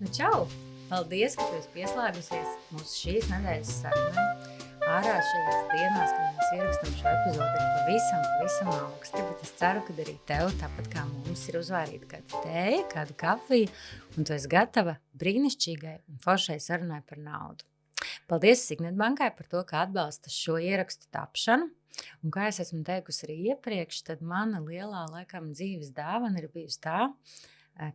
Nu, čau! Paldies, ka tu esi pieslēgusies mūsu šīs nedēļas sarunai. Ārā šajās dienās, kad mēs ierakstam šo epizodi, ir pavisam augsti, bet es ceru, ka arī tev, tāpat kā mums, ir uzvārīta kāda tēja, kāda kafija, un tu esi gatava brīnišķīgai un foršai sarunai par naudu. Paldies Signetbankai par to, ka atbalsta šo ierakstu tapšanu. Un kā es esmu teikusi arī iepriekš, tad mana lielā laikam dzīves dāvana ir bijusi tā,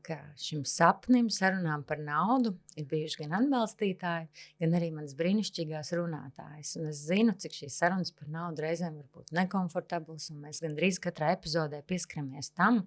ka šim sapnim, sarunām par naudu ir bijuši gan atbalstītāji, gan arī manas brīnišķīgās runātājas. Un es zinu, cik šīs sarunas par naudu reizēm var būt nekomfortablas, un mēs gandrīz katrā epizodē pieskaramies tam,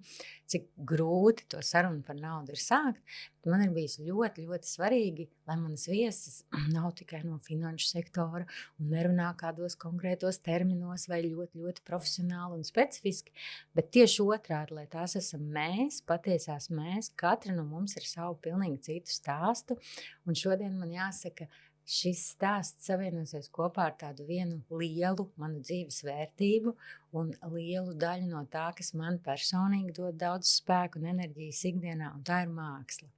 cik grūti to sarunu par naudu ir sākt. Bet man ir bijis ļoti, ļoti svarīgi, lai manas viesis nav tikai no finanšu sektora un nerunā kādos konkrētos terminos vai ļoti, ļoti profesionāli un specifiski, bet tieši otrādi, lai tās esam mēs, patiesās mēs, katra no mums ir savu pilnīgi citu stāstu, un šodien man jāsaka, šis stāsts savienosies kopā ar tādu vienu lielu manu dzīves vērtību un lielu daļu no tā, kas man personīgi dod daudz spēku un enerģijas ikdienā, un tā ir māksla.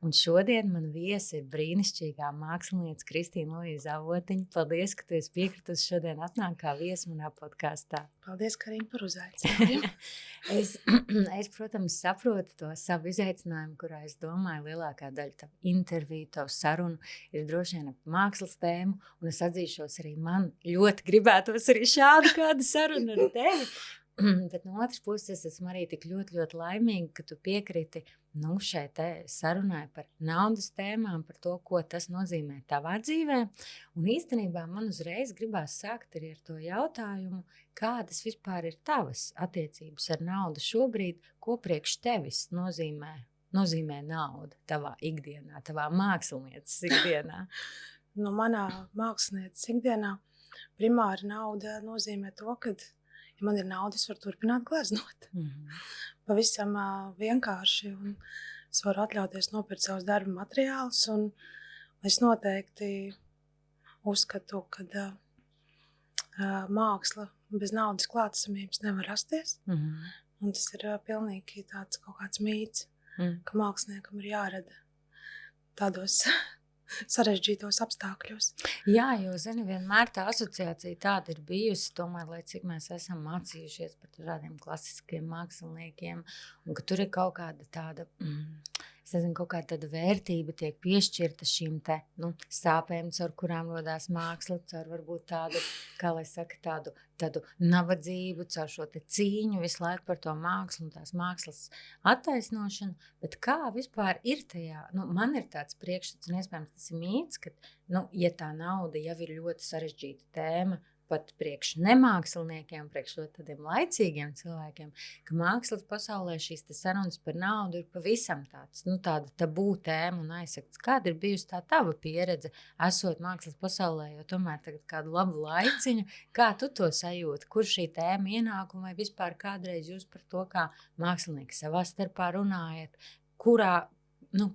Un šodien man viesi ir brīnišķīgā mākslinieca Kristīna Luīza Avotiņa. Paldies, ka tu esi piekritusi šodien atnāk kā viesi manā podkāstā. Paldies, Karina, par uzaicinājumu. Es, protams, saprotu to savu izaicinājumu, kurā es domāju, lielākā daļa tavu interviju, tavu sarunu ir droši vien ap mākslas tēmu, un es atzīšos arī man ļoti gribētos arī šādu kādu sarunu ar tevi. Bet no otras puses es esmu arī tik ļoti, ļoti laimīga, ka tu piekriti šai te sarunai par naudas tēmām, par to, ko tas nozīmē tavā dzīvē. Un īstenībā man uzreiz gribās sākt arī ar to jautājumu, kādas vispār ir tavas attiecības ar naudu šobrīd, ko priekš tevis nozīmē nauda tavā ikdienā, tavā mākslinieces ikdienā? No manā mākslinieces ikdienā primāri nauda nozīmē to, ka ja man ir nauda, es varu turpināt gleznot. Pavisam vienkārši, un es varu atļauties nopirkt savus darba materiālus, un es noteikti uzskatu, ka māksla bez naudas klātesamības nevar rasties. Un tas ir pilnīgi tāds kaut kāds mīts, ka māksliniekam ir jārada tādos sarežģītos apstākļos. Jā, jo, zini, vienmēr tā asociācija tāda ir bijusi, tomēr, lai cik mēs esam mācījušies par dažādiem klasiskiem māksliniekiem, un ka tur ir kaut kāda tāda, kaut kāda tāda vērtība tiek piešķirta šīm te, sāpēm, caur kurām rodās māksla, caur varbūt tādu, kā lai saka, tādu nabadzību, caur šo te cīņu visu laiku par to mākslu un tās mākslas attaisnošanu, bet kā vispār ir tajā, man ir tāds priekšstats, un iespējams tas ir mīts, ka, ja tā nauda jau ir ļoti sarežģīta tēma, pat priekš nemāksliniekiem, priekš ļoti tādiem laicīgiem cilvēkiem, ka mākslas pasaulē šīs te sarunas par naudu ir pavisam tāda tabū tēma un aizsakts. Kāda ir bijusi tā tava pieredze, esot mākslas pasaulē, jo tomēr tagad kādu labu laiciņu, kā tu to sajūti, kur šī tēma ienāk, vai vispār kādreiz jūs par to, kā mākslinieki savā starpā runājat, kurā,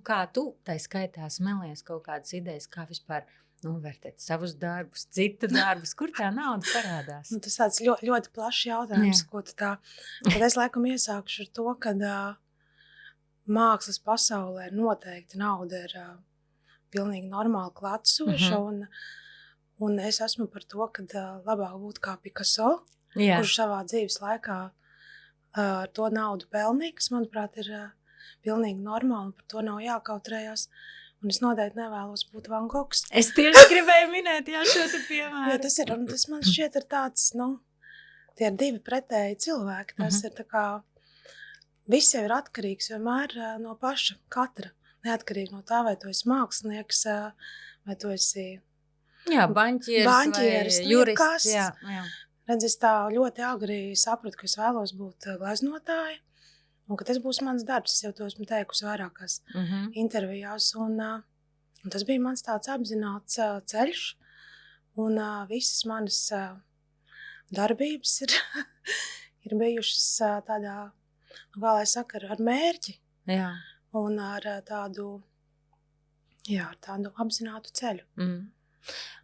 kā tu tai skaitā smelies kaut kādas idejas, kā vispār novērtēt savus darbus, citu darbus, kur tā nauda parādās? Tas tāds ļoti, ļoti plašs jautājums, ko tu tā. Tad es laikam iesākušu ar to, ka mākslas pasaulē noteikti nauda ir pilnīgi normāli klātsoša, un es esmu par to, ka labāk būt kā Picasso, kurš savā dzīves laikā ar to naudu pelnīja, kas, manuprāt, ir pilnīgi normāli, un par to nav jākautrējās. Un es noteikti nevēlos būt Van Gogs. Es tieši gribēju minēt, šo te piemēru. Jā, tas man šķiet ir tāds, tie ir divi pretēji cilvēki. Tas ir tā kā, viss jau ir atkarīgs vienmēr no paša katra. Neatkarīgi no tā, vai tu esi mākslinieks, vai tu esi baņķieris vai jurists. Jā. Redz, es tā ļoti agri sapratu, ka es vēlos būt gleznotāja. Un ka tas būs mans darbs, es jau to esmu teikusi vairākās intervijās, un tas bija mans tāds apzināts ceļš, un visas manas darbības ir bijušas tādā, kā lai saka, ar mērķi, un ar tādu apzinātu ceļu.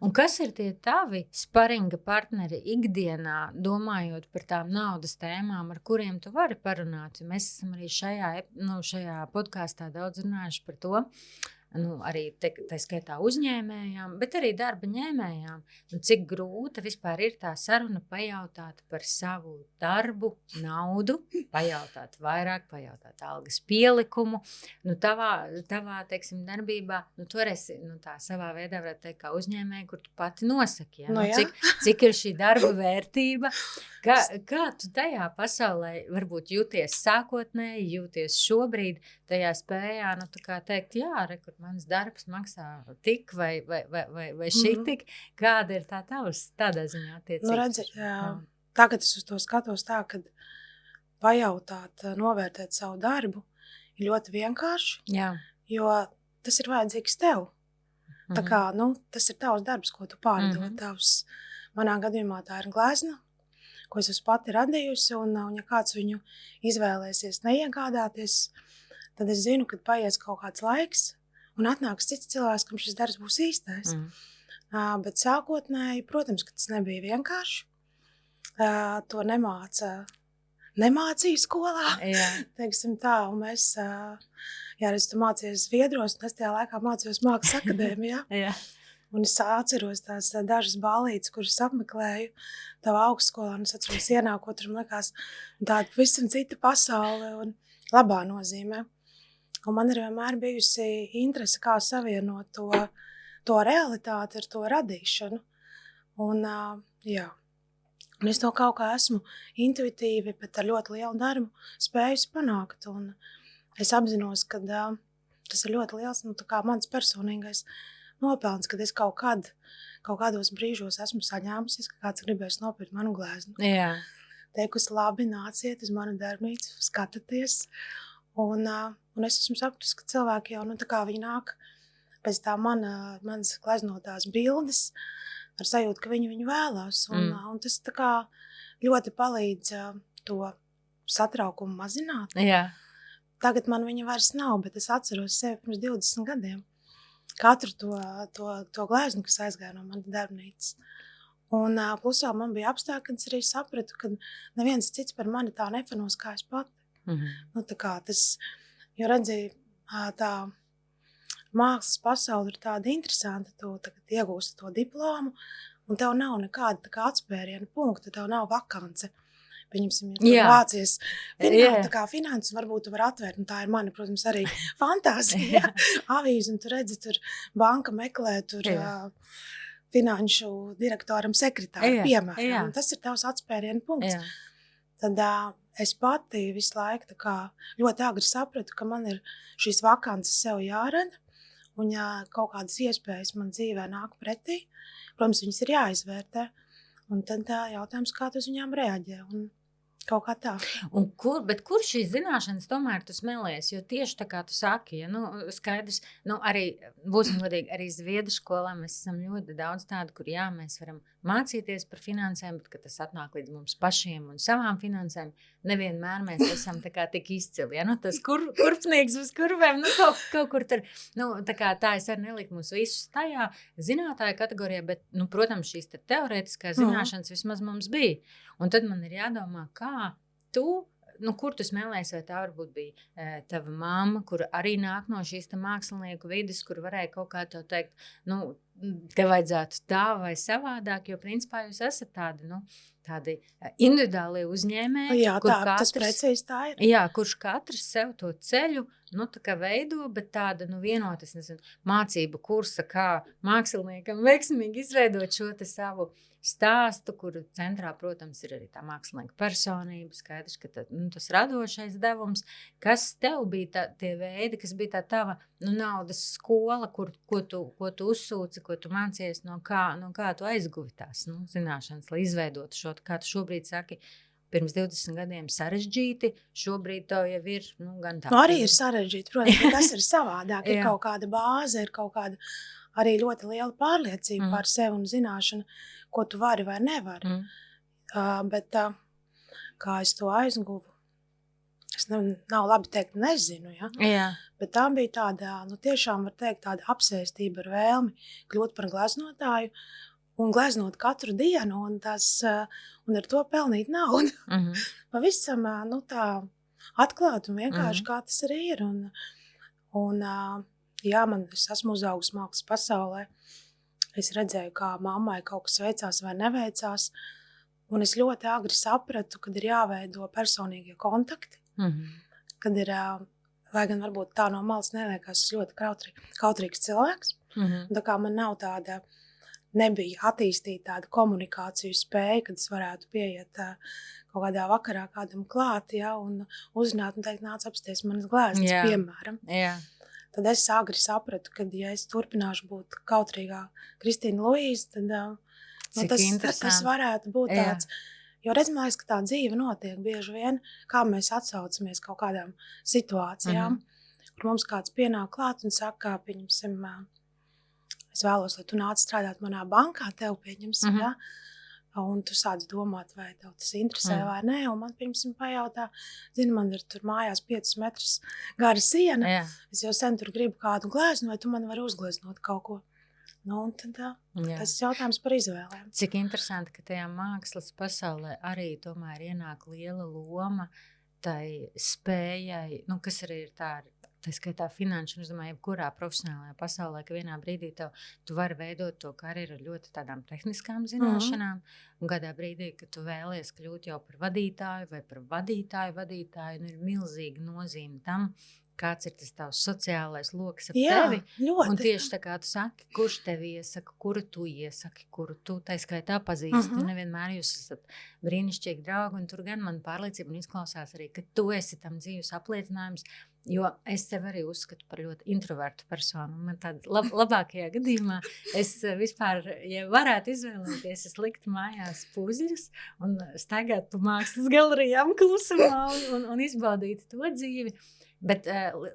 Un kas ir tie tavi sparinga partneri ikdienā, domājot par tām naudas tēmām, ar kuriem tu vari parunāt? Mēs esam arī šajā podkāstā daudz runājuši par to, arī tā skaitā uzņēmējām, bet arī darba ņēmējām, cik grūta vispār ir tā saruna pajautāt par savu darbu, naudu, pajautāt vairāk, pajautāt algas pielikumu. Tavā teiksim, darbībā, tu esi tā savā veidā, varētu teikt, kā uzņēmēji, kur tu pati nosaki, cik ir šī darba vērtība. Kā tu tajā pasaulē varbūt jūties sākotnēji, jūties šobrīd tajā spējā, tā kā teikt, jā, kur mans darbs maksā tik vai šitik, kāda ir tā tādā ziņā attiecības? Redzi, tagad es uz to skatos tā, kad pajautāt, novērtēt savu darbu ir ļoti vienkārši, jo tas ir vajadzīgs tev. Tā kā, tas ir tavs darbs, ko tu pārdod. Manā gadījumā tā ir glezna, ko es esmu pati radījusi, un ja kāds viņu izvēlēsies neiegādāties, tad es zinu, ka paies kaut kāds laiks, un atnāks cits cilvēks, kam šis darbs būs īstais. Bet sākotnēji, protams, ka tas nebija vienkārši. To nemācīju skolā, teiksim tā, un mēs, tu mācījies Zviedros, un es tajā laikā mācījos Mākslas akadēmijā. Un es atceros tās dažas ballītes, kuras apmeklēju tavā augstskolā, un es atceros ienākot, tur man likās tāda pavisam cita pasaule un labā nozīmē. Un man ir vienmēr bijusi interese, kā savienot to realitāti ar to radīšanu. Un es to kaut kā esmu intuitīvi, bet ar ļoti lielu darbu spējusi panākt. Un es apzinos, ka tas ir ļoti liels, tā kā mans personīgais nopelns, kad es kaut kādos brīžos esmu saņēmusies, ka kāds gribēs nopirkt manu gleznu. Teikusi, labi, nāciet uz manu darbnīcu, skatieties. Un es esmu sapratusi, ka cilvēki jau, tā kā viņi nāk pēc tā manas gleznotās bildes, ar sajūtu, ka viņi viņu vēlās. Un tas tā kā ļoti palīdz to satraukumu mazināt. Tagad man viņa vairs nav, bet es atceros sevi pirms 20 gadiem. Katru to gleznu, kas aizgāja no manas darbnīcas. Un plusā man bija apstākļi, kad es arī sapratu, ka neviens cits par mani tā nefanos kā es pati. Tā kā tas, jo redzēju, tā mākslas pasaule ir tāda interesanta, tu tagad iegūsti to diplomu, un tev nav nekāda tā kā atspēriena punkta, tev nav vakance. Pieņemsim, ja tu vācies tā kā finanses, varbūt tu var atvērt, un tā ir mana, protams, arī fantāzija, avīze, un tu redzi, tur banka meklē, tur finanšu direktoram sekretāru, piemēram, un tas ir tavs atspēriena punkts. Tad es pati visu laiku tā kā ļoti agri sapratu, ka man ir šīs vakances sev jārada, un ja kaut kādas iespējas man dzīvē nāk pretī, protams, viņas ir jāizvērtē, un tad jautājums, kā tu uz viņām reaģē, un kaut kā tā. Un kur šīs zināšanas tomēr tu smelies? Jo tieši tā kā tu saki, skaidrs, arī būsim godīgi, arī Zviedru skolā mēs esam ļoti daudz tādu, kur mēs varam mācīties par finansēm, bet, kad tas atnāk līdz mums pašiem un savām finansēm, nevienmēr mēs esam tā kā tik izcili. Tas kurpnieks uz kurvēm, kaut kur tur, tā es arī neliku mūs visus tajā zinātāja kategorijā, bet, protams, šīs teorētiskās zināšanas vismaz mums bija. Un tad man ir jādomā, kā tu, kur tu smēlējies, vai tā varbūt bija tava mamma, kur arī nāk no šīs mākslinieku vides, kur varēja kaut kā to teikt, te vajadzētu tā vai savādāk, jo principā jūs esat tādi individuāli uzņēmēji. Tas precīzi tā ir. Kurš katrs sev to ceļu, tā kā veido, bet tāda, vienotas, mācību kursa, kā māksliniekam veiksmīgi izveidot šo te savu stāstu, kur centrā, protams, ir arī tā mākslinieka personība, skaidrs, ka tas radošais devums. Kas tev bija tie veidi, kas bija tā tava naudas skola, ko tu uzsūci, ko tu mācījies, no kā tu aizguvi tās zināšanas, lai izveidotu šo, kā tu šobrīd saki, pirms 20 gadiem sarežģīti, šobrīd tev jau ir gan tā. Arī ir sarežģīti, protams, bet tas ir savādāk, ir kaut kāda bāze, ir kaut kāda arī ļoti liela pārliecība par sevi un zināšana, ko tu vari vai nevari. Bet kā es to aizguvu, es nav labi teikt, nezinu, bet tā bija tāda, tiešām var teikt, tāda apsēstība ar vēlmi kļūt par gleznotāju un gleznot katru dienu un ar to pelnīt naudu. Pavisam, tā atklāt un vienkārši kā tas arī ir. Un jā, es esmu uzaugusi mākslas pasaulē. Es redzēju, kā mammai kaut kas veicās vai neveicās. Un es ļoti agri sapratu, kad ir jāveido personīgie kontakti. Kad ir, lai gan varbūt tā no malas neliekas, es ļoti kautrīgs cilvēks. Tā kā man nav nebija attīstīta tāda komunikāciju spēja, kad es varētu pieiet kaut kādā vakarā kādam klāt, ja, un uzrunāt un teikt, nāc apsties manas glēzes, piemēram. Jā. Tad es agri sapratu, ka, ja es turpināšu būt kautrīgā Kristīna Luīza, tad tas varētu būt tāds. Jo redz, man liekas, ka tā dzīve notiek bieži vien, kā mēs atsaucamies kaut kādām situācijām, kur mums kāds pienāk klāt un saka, pieņemsim, es vēlos, lai tu nāc strādāt manā bankā, tev pieņemsim, ja? Un tu sāc domāt, vai tev tas interesē vai nē, un man, pieņemsim, pajautā, man ir tur mājās 5 metrus gara siena, es jau sen tur gribu kādu glēznu, vai tu man vari uzgleznot kaut ko. Nu, un tad tas jautājums par izvēlēm. Cik interesanti, ka tajā mākslas pasaulē arī tomēr ienāk liela loma tai spējai, kas arī ir tā skaitā finanšu, un es domāju, jebkurā profesionālajā pasaulē, ka vienā brīdī tu vari veidot to karjeru ar ļoti tādām tehniskām zināšanām, un kādā brīdī, kad tu vēlies kļūt jau par vadītāju vai par vadītāju, un ir milzīga nozīme tam, kāds ir tas tavs sociālais loks ap tevi. Ļoti. Un tieši tā kā tu saki, kurš tevi iesaka, kuru tu iesaki, kuru tu tai skaitā pazīsti. Nevienmēr jūs esat brīnišķīgi draugi, un tur gan man pārliecība un izklausās arī, ka tu esi tam dzīves apliecinājums, jo es tevi arī uzskatu par ļoti introvertu personu. Man tāda labākajā gadījumā es vispār, ja varētu izvēlēties, es liktu mājās puzļus un staigāt pa mākslas galerijām klusumā un izbaudīt to dzīvi. Bet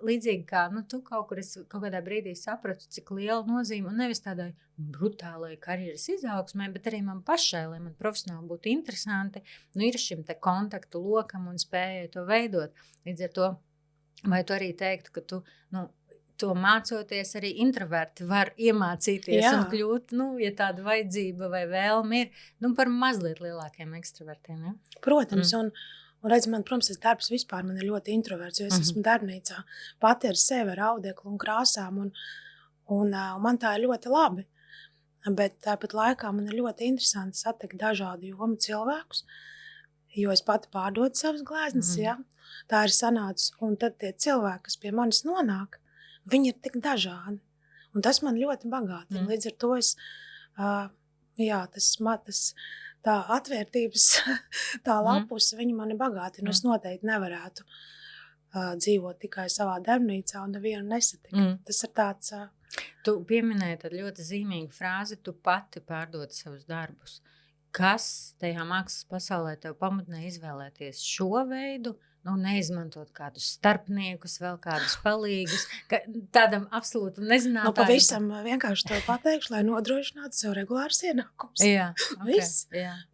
līdzīgi kā tu kaut kādā brīdī sapratu, cik liela nozīme, un nevis tādai brutālai karjeras izaugsmai, bet arī man pašai, lai man profesionāli būtu interesanti, ir šim te kontaktu lokam un spējai to veidot. Līdz ar to, vai tu arī teiktu, ka tu, to mācoties arī introverti var iemācīties un kļūt, ja tāda vajadzība vai vēlme ir, par mazliet lielākiem ekstravertiem, ja? Protams, un redz, man, protams, tas darbs vispār man ir ļoti introverts, jo es esmu darbnīcā pati ar sevi, ar audeklu un krāsām, un man tā ir ļoti labi. Bet tāpat laikā man ir ļoti interesanti satikt dažādu jomu cilvēkus, jo es pati pārdodu savas glēznes, tā ir sanācis, un tad tie cilvēki, kas pie manis nonāk, viņi ir tik dažādi, un tas man ļoti bagātina. Līdz ar to es, tas tā atvērtības, tā lapuse, viņa mani bagātina. Es noteikti nevarētu dzīvot tikai savā darbnīcā un nevienu nesatikt. Tas ir tāds... Tu pieminēji tad ļoti zīmīgu frāzi, tu pati pārdod savus darbus. Kas tajā mākslas pasaulē tev pamudināja izvēlēties šo veidu, neizmantot kādus starpniekus, vēl kādus palīgus, tādam absolūtam nezinātājam? Pavisam vienkārši to pateikšu, lai nodrošinātu sev regulārs ienākums. Viss.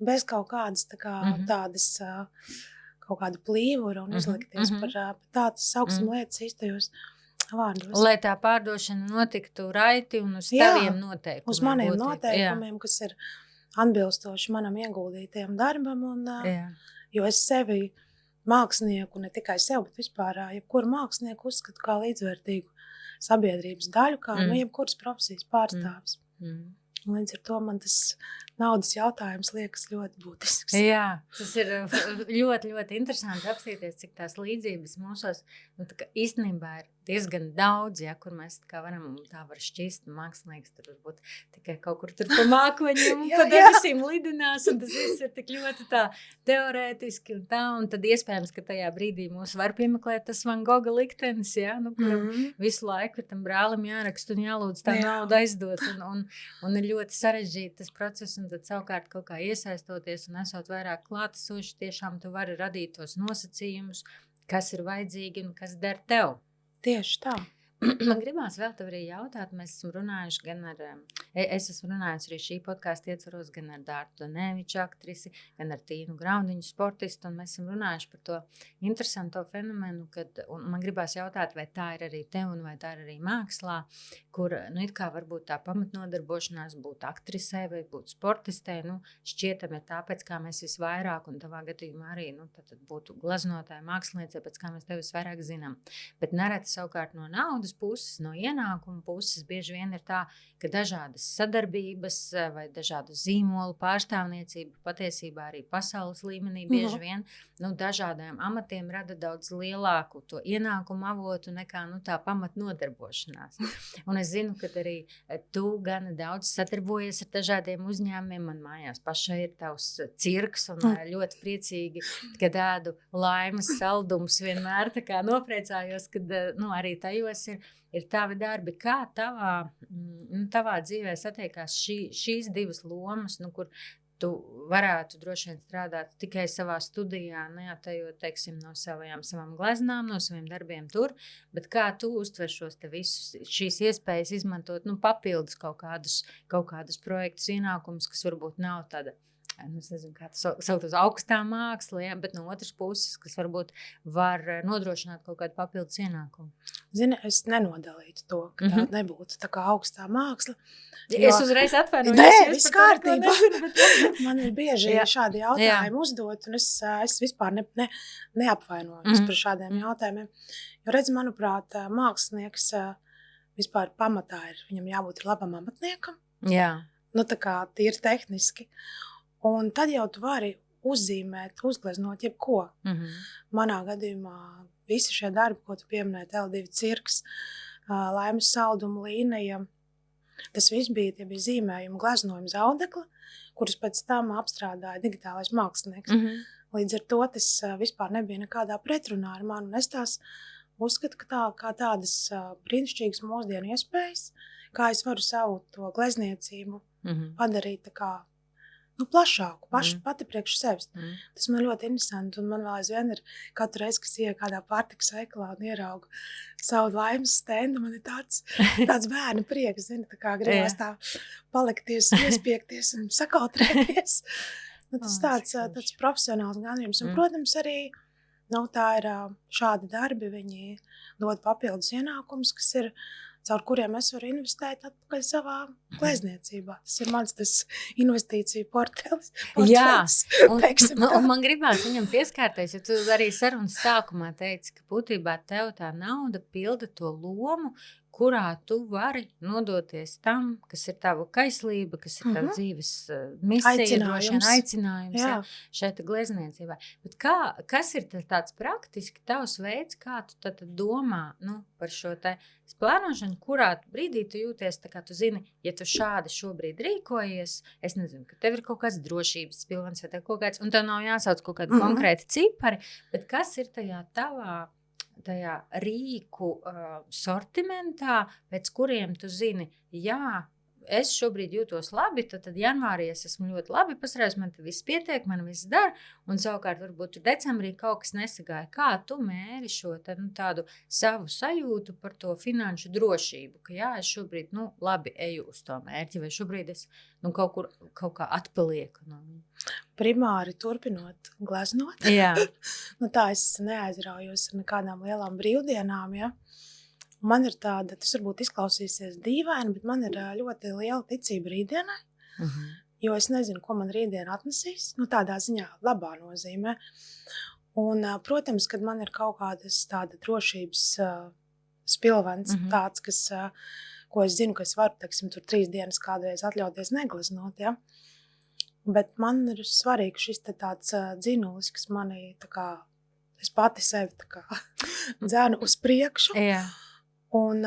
Bez kaut kādas tādas kaut kādu plīvuru un izlikties par tādas augstuma lietas īstajos vārdos. Lai tā pārdošana notiktu raiti un uz taviem noteikumiem. Uz maniem noteikumiem, kas ir atbilstoši manam ieguldītajam darbam. Jo es sevi mākslinieku, ne tikai sev, bet vispār jebkuru mākslinieku uzskatu kā līdzvērtīgu sabiedrības daļu, kā jebkuras profesijas pārstāvis. Līdz ar to man tas naudas jautājums liekas ļoti būtisks. Jā, tas ir ļoti, ļoti interesanti apstīties, cik tās līdzības mūsos, īstenībā ir diezgan daudz, kur mēs tā var šķist, mākslinieks tur varbūt tikai kaut kur tur pa mākoņiem un pa debesīm lidinās, un tas viss ir tik ļoti tā teorētiski un tad iespējams, ka tajā brīdī mūs var piemeklēt tas Van Gogha liktenis, kuram visu laiku tam brālim jāraksta un jālūdz tā naudu aizdot, un ir ļoti sarežģīti tas process, un tad savukārt kaut kā iesaistoties un esot vairāk klātesoši, tiešām tu vari radīt tos nosacījumus, kas ir vajadzīgi un kas der tev. Tieši tā. Man gribās vēl tev arī jautāt, mēs esam runājuši gan ar, es esmu runājusi arī šī podkāsta ietvaros, gan ar Dārtu Danēviču aktrisi, gan ar Tīnu Graundiņu sportistu, un mēs esam runājuši par to interesanto fenomenu, un man gribās jautāt, vai tā ir arī tev un vai tā ir arī mākslā, kur, it kā varbūt tā pamatnodarbošanās būt aktrisē vai būt sportistē, šķietami tāpēc, kā mēs visvairāk, un tavā gadījumā arī, tad būtu gleznotāja, māksliniece, pēc kā mēs tevi visvairāk zinām. Bet nereti savukārt no naudas puses, no ienākuma puses bieži vien ir tā, ka dažādas sadarbības vai dažādu zīmolu pārstāvniecība patiesībā arī pasaules līmenī bieži vien, dažādiem amatiem rada daudz lielāku to ienākumu avotu nekā, tā pamatnodarbošanās. Un es zinu, ka arī tu gan daudz sadarbojies ar dažādiem uzņēmumiem. Man mājās pašai ir tavs cirks un ļoti priecīgi, kad ēdu laimes saldumus vienmēr tā kā nopriecājos, kad arī tajos ir tavi darbi. Kā tavā dzīvē satiekās šīs divas lomas, kur tu varētu droši vien strādāt tikai savā studijā, neatejot, teiksim, no savām gleznām, no saviem darbiem tur, bet kā tu uztver šos te visus, šīs iespējas izmantot, papildus kaut kādus projektus, ienākumus, kas varbūt nav tāda, es nezinu, kā tu saukt uz augstā māksla, ja? Bet no otras puses, kas varbūt var nodrošināt kaut kādu papildus ienākumu. Zini, es nenodalītu to, ka tā nebūtu tā kā augstā māksla. Es uzreiz atvainojos. Nē, viss kārtībā. Man ir bieži šādi jautājumi uzdot, un es vispār neapvainojos par šādiem jautājumiem. Jo redz, manuprāt, mākslinieks vispār pamatā viņam jābūt labam amatniekam. Jā. Tā kā tīri tehniski. Un tad jau tu vari uzzīmēt, uzgleznot jebko. Manā gadījumā visi šie darbi, ko tu pieminēji, L2 cirks, laimes saldumu līnija, tas viss tie bija zīmējumi, gleznojumi zaudekli, kurus pēc tam apstrādāja digitālais mākslinieks. Līdz ar to tas vispār nebija nekādā pretrunā ar mani. Un es tās uzskatu, kā tādas brīnišķīgas mūsdienu iespējas, kā es varu savu to glezniecību padarīt tā kā plašāku, pati priekš sevis. Tas man ļoti interesanti, un man vēl aizvien ir katru reizi, kas ieja kādā pārtikas veikalā un ieraugu savu laimes stendu, man ir tāds bērna prieks, zini, tā kā gribas tā palikties, iespiekties un sakautrēties. Tas tāds profesionāls ganījums, un, protams, arī tā ir šādi darbi, viņi dod papildus ienākumus, kas ir caur kuriem es varu investēt atpakaļ savā glezniecībā. Tas ir mans investīciju portfels. Jā, un man gribās viņam pieskārties, jo tu arī sarunas sākumā teici, ka būtībā tev tā nauda pilda to lomu, kurā tu vari nodoties tam, kas ir tava kaislība, kas ir tava dzīves misija, aicinājums šeit glezniecībā. Bet kas ir tāds praktiski tavs veids, kā tu tad domā par šo te plānošanu, kurā brīdī tu jūties, tā kā tu zini, ja tu šādi šobrīd rīkojies, es nezinu, ka tev ir kaut kāds drošības pilvens vai tev kaut kāds, un tev nav jāsauc kaut kādi konkrēti cipari, bet kas ir tajā rīku sortimentā, pēc kuriem tu zini, es šobrīd jūtos labi, tad janvārī es esmu ļoti labi pasarājis, man te viss pietiek, man viss dara, un savukārt varbūt decembrī kaut kas nesagāja. Kā tu mēri šo tādu savu sajūtu par to finanšu drošību, ka es šobrīd, labi eju uz to mērķi, vai šobrīd es kaut kā atpalieku no viņa? Primāri turpinot gleznot. Jā. Tā es neaizraujos ar nekādām lielām brīvdienām, Man ir tāda, tas varbūt izklausīsies dīvaini, bet man ir ļoti liela ticība rītdienai, jo es nezinu, ko man rītdiena atnesīs, tādā ziņā labā nozīmē. Un, protams, kad man ir kaut kādas tāda drošības spilvens, tāds, ko es zinu, ka es varu, teiksim, tur 3 dienas kādreiz atļauties negleznot, bet man ir svarīgi šis tāds dzinulis, kas mani es pati sevi dzēnu uz priekšu. Jā. Un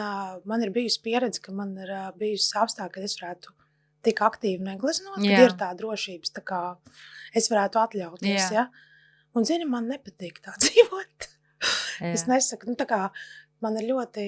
man ir bijusi pieredze, ka man ir bijusi apstākļi, kad es varētu tik aktīvi negleznot, kad ir tā drošības, es varētu atļauties, Un, zini, man nepatīk tā dzīvot. Es nesaku, man ir ļoti,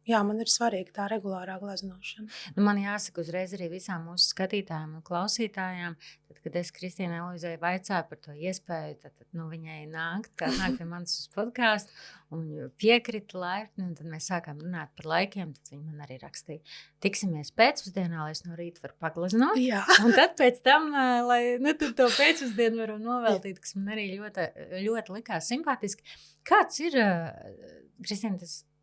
man ir svarīga tā regulārā gleznošana. Man jāsaka uzreiz arī visām mūsu skatītājiem un klausītājām, tad, kad es Kristīnai Luizai vaicāju par to iespēju, tad viņai nākt pie manis uz podcastu, un piekrita laipni, un tad mēs sākām runāt par laikiem, tad viņa man arī rakstīja, tiksimies pēcpusdienā, lai es no rīta varu pagleznot, un tad pēc tam, lai to pēcpusdienu varu noveltīt, kas man arī ļoti, ļoti likās simpātiski. Kāds ir, Kristīna,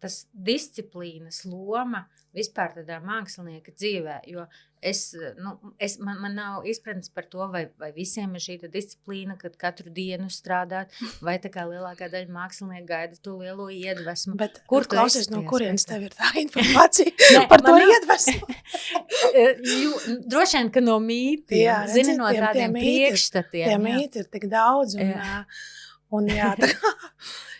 tas disciplīnas loma vispār tādā mākslinieka dzīvē, jo man nav izpratnes par to, vai visiem ir šī disciplīna, kad katru dienu strādāt, vai tā kā lielākā daļa mākslinieku gaida to lielo iedvesmu. Bet klausies, no kurienes tev ir tā informācija par to iedvesmu? Droši vien, ka no mītiem, zini, no tādiem priekšstatiem. Tie mīti ir tik daudz, un jā, tā kā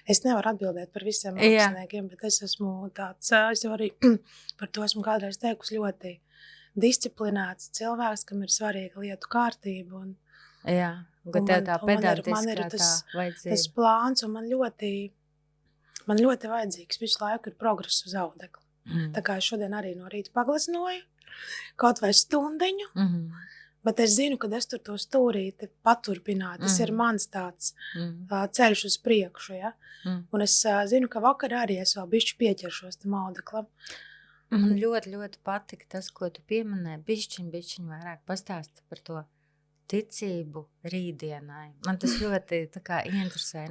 es nevaru atbildēt par visiem māksliniekiem, bet es esmu tāds, es jau arī par to esmu kādreiz teikusi ļoti disciplinēts cilvēks, kam ir svarīga lietu kārtība. Jā, un tev tā pedantiskā tā vajadzība. Tas plāns, un man ļoti vajadzīgs visu laiku ir progress uz audekla. Tā kā es šodien arī no rīta pagleznoju, kaut vai stundiņu, bet es zinu, ka es tur to stūrīti paturpināt. Tas ir mans tāds ceļš uz priekšu, ja? Un es zinu, ka vakarā arī es vēl bišķi pieķeršos tam audeklam. Man ļoti, ļoti patika tas, ko tu pieminēji, bišķiņ vairāk pastāsti par to ticību rītdienai. Man tas ļoti tā kā interesē.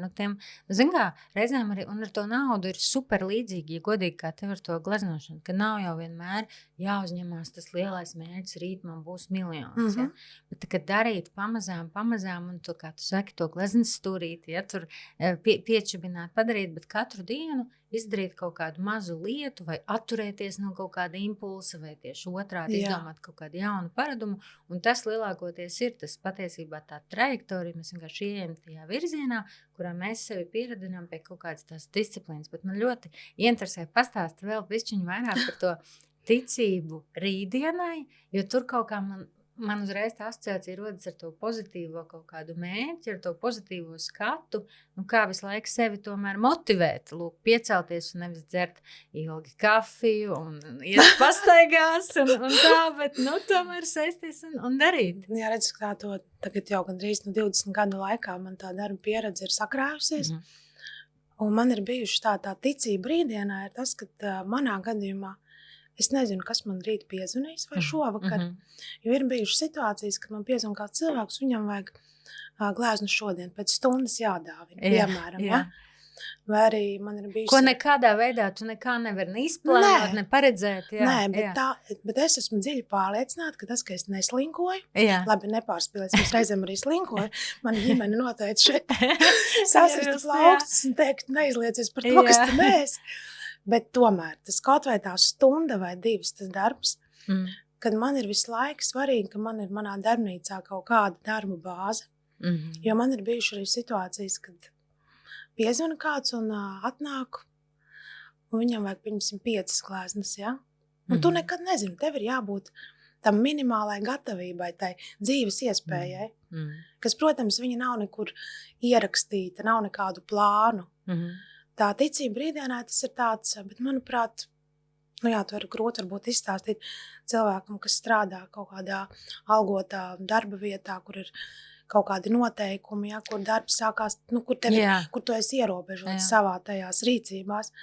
Zin kā, reizēm arī, un ar to naudu ir super līdzīgi, ja godīgi kā tev ar to gleznošanu, ka nav jau vienmēr jāuzņemās tas lielais mērķis, rīt man būs miljons. Ja? Bet, kad darīt pamazām, un to, kā tu saki, to gleznas stūrīti, ja, tur piečubināt, padarīt, bet katru dienu izdarīt kaut kādu mazu lietu vai atturēties no kaut kāda impulsa vai tieši otrādi izdomāt kaut kādu jaunu paradumu. Un tas lielākoties ir tas patiesībā tā trajektorija. Mēs vienkārši ieejam tajā virzienā, kurā mēs sevi pieradinām pie kaut kādas tās disciplīnas. Bet man ļoti interesē pastāst vēl bišķiņu vairāk par to ticību rītdienai, jo tur kaut kā man uzreiz tā asociācija rodas ar to pozitīvo kaut kādu mērķi, ar to pozitīvo skatu, kā visu laiku sevi tomēr motivēt, piecelties un nevis dzert ilgi kafiju un iet pastaigās un tā, bet tomēr sēsties un darīt. Jā, redz, kā to tagad jau gandrīz 20 gadu laikā man tā darba pieredze ir sakrājusies, un man ir bijuši tā ticība rītdienā ir tas, ka manā gadījumā es nezinu, kas man rīt piezvanīs vai šovakar, jo ir bijušas situācijas, kad man piezvan kāds cilvēks, viņam vajag glēznu šodien, pēc stundas jādāvina, piemēram, ja? Vai arī man ir bijusi... Ko nekādā veidā tu nekā nevar neizplānot, neparedzēt, jā. Nē, bet es esmu dziļi pārliecināta, ka tas, ka es neslinkoju, labi, nepārspīlēs, es reizēm arī slinkoju, man ģimene noteikti šeit sasist plaukstus un teikt, neizliecies par to, kas tu neesi. Bet tomēr tas kaut vai tā stunda vai divas tas darbs, kad man ir visu laiku svarīgi, ka man ir manā darbnīcā kaut kāda darba bāze, jo man ir bijuši arī situācijas, kad piezvana kāds un atnāk, un viņam vajag, pieņemsim, 5 gleznas, ja? Un tu nekad nezini, tev ir jābūt tam minimālai gatavībai, tai dzīves iespējai, kas, protams, viņa nav nekur ierakstīta, nav nekādu plānu. Tā ticība rītdienā tas ir tāds, bet manuprāt, to ir grūti varbūt izstāstīt cilvēkam, kas strādā kaut kādā algotā darba vietā, kur ir kaut kādi noteikumi, ja, kur darbs sākās, kur tu esi ierobežots savā tajās rīcībās.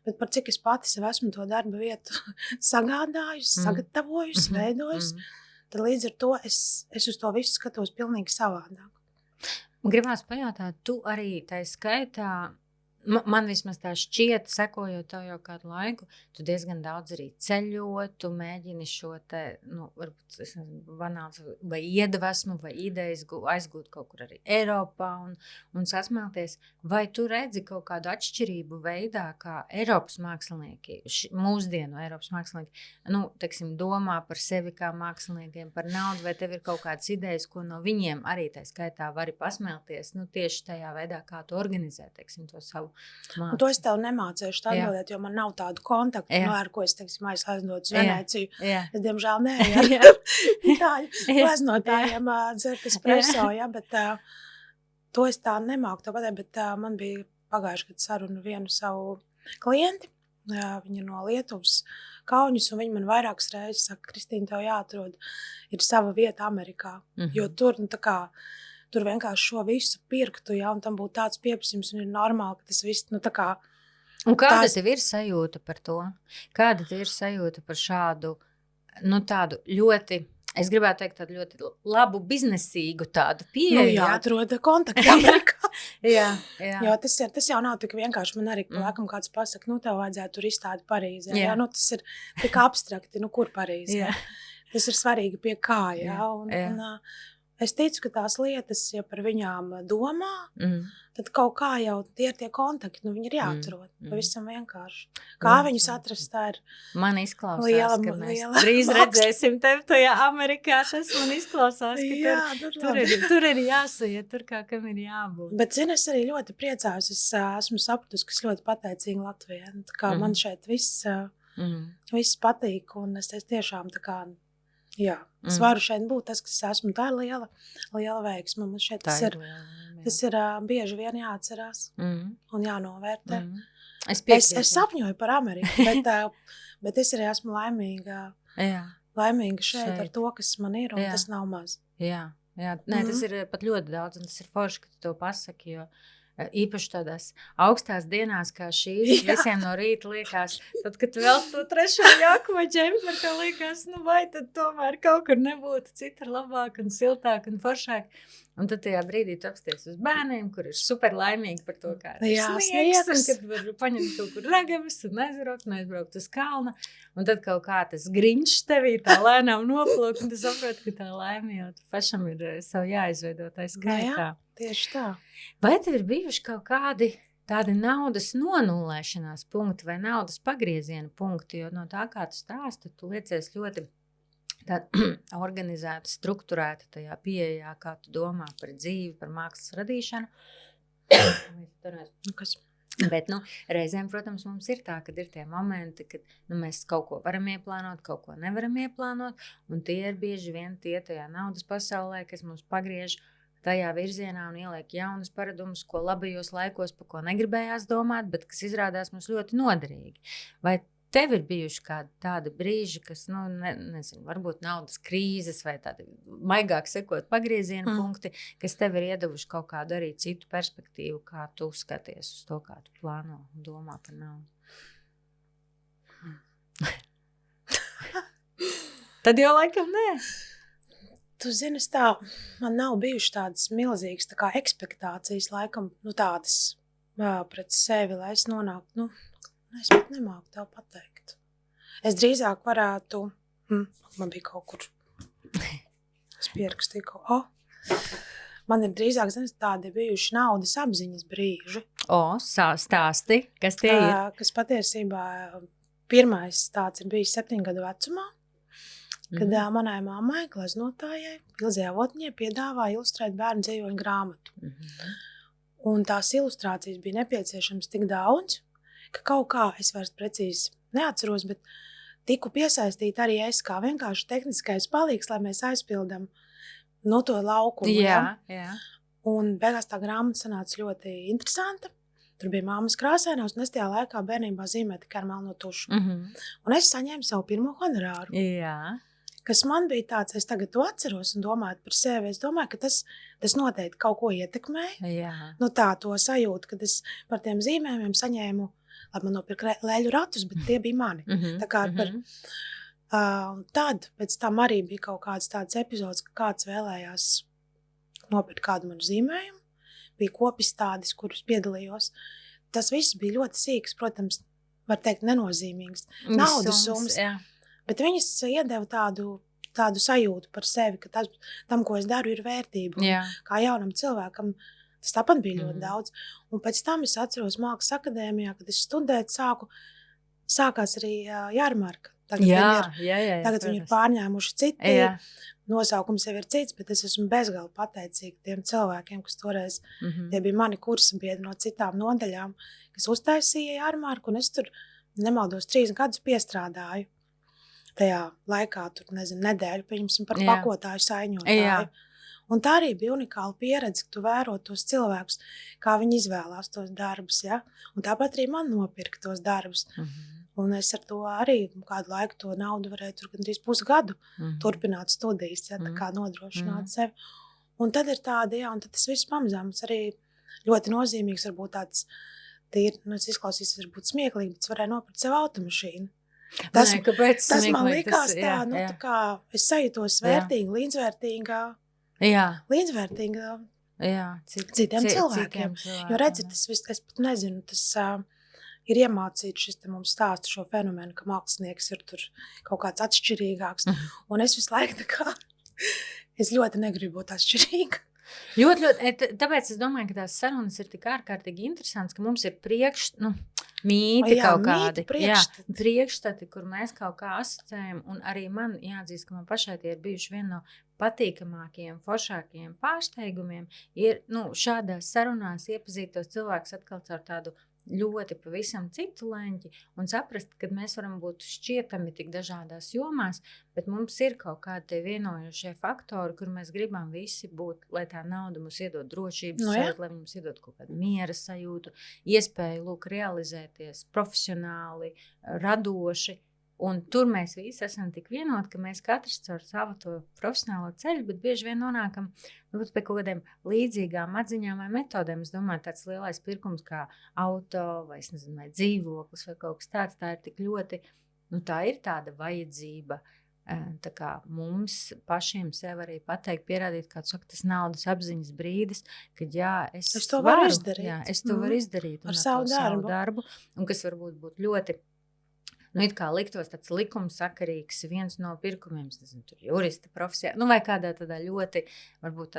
Bet par cik es pati sev esmu to darba vietu sagādājusi, sagatavojusi, veidojusi, tad līdz ar to es uz to visu skatos pilnīgi savādāk. Gribās pajautāt, tu arī tai skaitā, man vismaz tā šķiet, sekojot tev jau kādu laiku, tu diezgan daudz arī ceļot, tu mēģini šo te, varbūt, es nezinu, banāls vai iedvesmu vai idejas aizgūt kaut kur arī Eiropā un sasmelties. Vai tu redzi kaut kādu atšķirību veidā, kā Eiropas mākslinieki, mūsdienu Eiropas mākslinieki, teiksim, domā par sevi kā māksliniekiem, par naudu, vai tev ir kaut kādas idejas, ko no viņiem arī tā skaitā vari pasmelties, tieši tajā veidā, kā tu organizē, teiksim, to savu mākslu. Un to es tev nemācēšu atbildēt, jo man nav tādu kontaktu, ar ko es, teiksim, aizdotu uz Venēciju. Es, diemžēl, itāļu gleznotājiem dzert espresso, bet to es tā nemāku to pateikt, bet man bija pagājuši gadu saruna vienu savu klienti, viņa no Lietuvas Kauņus, un viņa man vairākas reizes saka, Kristīna, tev jāatrod, ir sava vieta Amerikā, jo tur, tur vienkārši šo visu pirktu, un tam būtu tāds pieprasījums, un ir normāli, ka tas viss, Un kāda tev ir sajūta par to? Kāda tev ir sajūta par šādu, tādu ļoti Es gribētu teikt tādu ļoti labu biznesīgu tādu pieeju. Jāatrod kontakti Amerikā. jā. Jo tas jau nav tik vienkārši. Man arī laikam kāds pasaka, tev vajadzētu tur izstādi Parīzē. Jā. Tas ir tik abstrakti, kur Parīzē. Tas ir svarīgi pie kā, un es ticu, ka tās lietas, ja par viņām domā, tad kaut kā jau tie ir tie kontakti, viņi ir jāatrod. Pavisam vienkārši. Kā viņus atrast, tā ir man izklausās, ka mēs drīz redzēsim tevi tajā Amerikā. Tas man izklausās, ka tur ir jāsajiet, tur kā kam ir jābūt. Bet, es arī ļoti priecājos. Es esmu sapratusi, ka es ļoti pateicīga Latvijai. Tā kā man šeit viss patīk, un es tiešām tā kā es varu šeit būt tas, kas esmu. Tā ir liela veiksma. Man šeit tas ir bieži vien jāatcerās un jānovērtē. Es sapņoju par Ameriku, bet es arī esmu laimīga šeit ar to, kas man ir, un tas nav maz. Jā. Nē, tas ir pat ļoti daudz, un tas ir forši, ka tu to pasaki, jo īpaši tādās augstās dienās, kā šīs, visiem no rīta liekas, tad, kad vēl to trešo jaku vai džemperi, tev liekas, vai tad tomēr kaut kur nebūtu cita labāk un siltāk un foršāk. Un tad tajā brīdī tu apsties uz bērniem, kur ir super laimīgi par to, kā ir sniegs, un kad var paņemt kaut kur ragavas un aizbraukt uz kalna. Un tad kaut kā tas griņš tevī tā lēnām noplūk, un tu saproti, ka tā laime jau pašam ir savu jāizveido tā skaitā. Tieši tā. Vai tev ir bijuši kaut kādi tādi naudas nonulēšanās punkti vai naudas pagrieziena punkti, jo no tā, kā tu stāsti, tu liecies ļoti organizēta, strukturēta tajā pieejā, kā tu domā par dzīvi, par mākslas radīšanu. Bet, reizēm, protams, mums ir tā, kad ir tie momenti, kad mēs kaut ko varam ieplānot, kaut ko nevaram ieplānot, un tie ir bieži vien tie tajā naudas pasaulē, kas mums pagriež tajā virzienā un ieliek jaunus paradumus, ko labajos laikos, pa ko negribējās domāt, bet kas izrādās mums ļoti noderīgi. Vai tev ir bijuši kādi tādi brīži, kas, nezinu, varbūt naudas krīzes vai tādi maigāk sekot pagrieziena punkti, kas tev ir iedevuši kaut kādu arī citu perspektīvu, kā tu skaties uz to, kā tu plāno un domā par naudu? Tad jau laikam nē. Tu zini, man nav bijuši tādas milzīgas tā kā ekspektācijas, laikam, tādas pret sevi, lai es nonāktu, es pat nemāku tev pateikt. Es drīzāk varētu, man bija kaut kur, es pierakstīju kaut ko, man ir drīzāk, tādi bijuši naudas apziņas brīži. Stāsti, kas tie ir? Kas patiesībā pirmais tāds ir bijis 7 gadu vecumā, kad manai mammai, glaznotājai, Ilzei Avotņai piedāvāja ilustrēt bērnu dzīvoņu grāmatu. Un tās ilustrācijas bija nepieciešams tik daudz, ka kaut kā, es vairs precīzi neatceros, bet tiku piesaistīt arī es kā vienkārši tehniskais palīgs, lai mēs aizpildam to laukumu. Jā. Un beigās tā grāmata sanāca ļoti interesanta. Tur bija mammas krāsainos, un es tajā laikā bērnībā zīmēju tikai ar melno tušu. Un es saņēmu savu pirmo honorāru. Jā. Kas man bija tāds, es tagad to atceros un domāju par sevi. Es domāju, ka tas noteikti kaut ko ietekmēja. Jā. To sajūtu, kad es par tiem zīmējumiem saņēmu, lai man nopirka leļu ratus, bet tie bija mani. Tā kā tad, pēc tam arī bija kaut kāds tāds epizods, ka kāds vēlējās nopirkt kādu manu zīmējumu. Bija kopistādes, kurus piedalījos. Tas viss bija ļoti sīks, protams, var teikt nenozīmīgs. Naudas summas. Bet viņas iedeva tādu sajūtu par sevi, ka tam, ko es daru, ir vērtība. Kā jaunam cilvēkam, tas tāpat bija ļoti daudz. Un pēc tam es atceros Mākslas akadēmijā, kad es studēt sākās arī Jarmarka. Tagad viņi ir pārņēmuši citi. Nosaukums jau ir cits, bet es esmu bezgalīgi pateicīga tiem cilvēkiem, kas toreiz tie bija mani kursa biedri no citām nodaļām, kas uztaisīja Jarmarku, un es tur, nemaldos, 3 gadus piestrādāju. Tajā laikā, tur, nedēļu, pieņemsim par pakotāju saiņotāju. Un tā arī bija unikāla pieredze, ka tu vēro tos cilvēkus, kā viņi izvēlās tos darbus, Un tāpat arī man nopirka tos darbus. Un es ar to arī kādu laiku to naudu varēju tur gandrīz pusgadu turpināt studijas, tā kā nodrošināt sevi. Un tad ir tādi, un tad tas viss pamazām arī ļoti nozīmīgs, varbūt tāds, es izklausīsies varbūt smieklīgi, bet es varēju nopirkt sev automašīnu. Tas, kāpēc tas man smieklīgi, likās tas- tā, jā, nu, jā. tā kā es sajūtos vērtīgi, līdzvērtīgā, Jā, citiem cilvēkiem. Jo redzi, ne? tas viss, es pat nezinu, tas ir iemācīts šis te mums stāsta šo fenomenu, ka mākslinieks ir tur kaut kāds atšķirīgāks. Un es visu laiku tā kā, es ļoti negribu būt atšķirīga. Ļoti, tāpēc es domāju, ka tās sarunas ir tik ārkārtīgi interesants, ka mums ir mīti kaut kādi. Priekšstati, kur mēs kaut kā asociējam, un arī man jāatzīst, ka man pašai tie ir bijuši viena no patīkamākajiem, foršākajiem pārsteigumiem, ir, šādās sarunās iepazīt tos cilvēkus atkal caur tādu ļoti pavisam citu leņķi un saprast, ka mēs varam būt šķietami tik dažādās jomās, bet mums ir kaut kādi tie vienojošie faktori, kur mēs gribam visi būt, lai tā nauda mums iedod drošības sajūtu, lai mums iedod kaut kādu miera sajūtu, iespēju, realizēties profesionāli, radoši. Un tur mēs visi esam tik vienoti, ka mēs katrs caur savu to profesionālo ceļu, bet bieži vien nonākam pie kaut kādiem līdzīgām atziņām vai metodēm. Es domāju, tāds lielais pirkums kā auto vai, vai dzīvoklis vai kaut kas tāds, tā ir tik ļoti, tā ir tāda vajadzība. Tā kā mums pašiem sev arī pateikt, pierādīt, kā saka, tas naudas apziņas brīdis, kad es to varu izdarīt. Jā, es to varu izdarīt ar savu darbu. Un kas varbūt būtu ļoti... it kā liktos tāds likumsakarīgs viens no pirkumiem, tur jurista profesijā, vai kādā tādā ļoti, varbūt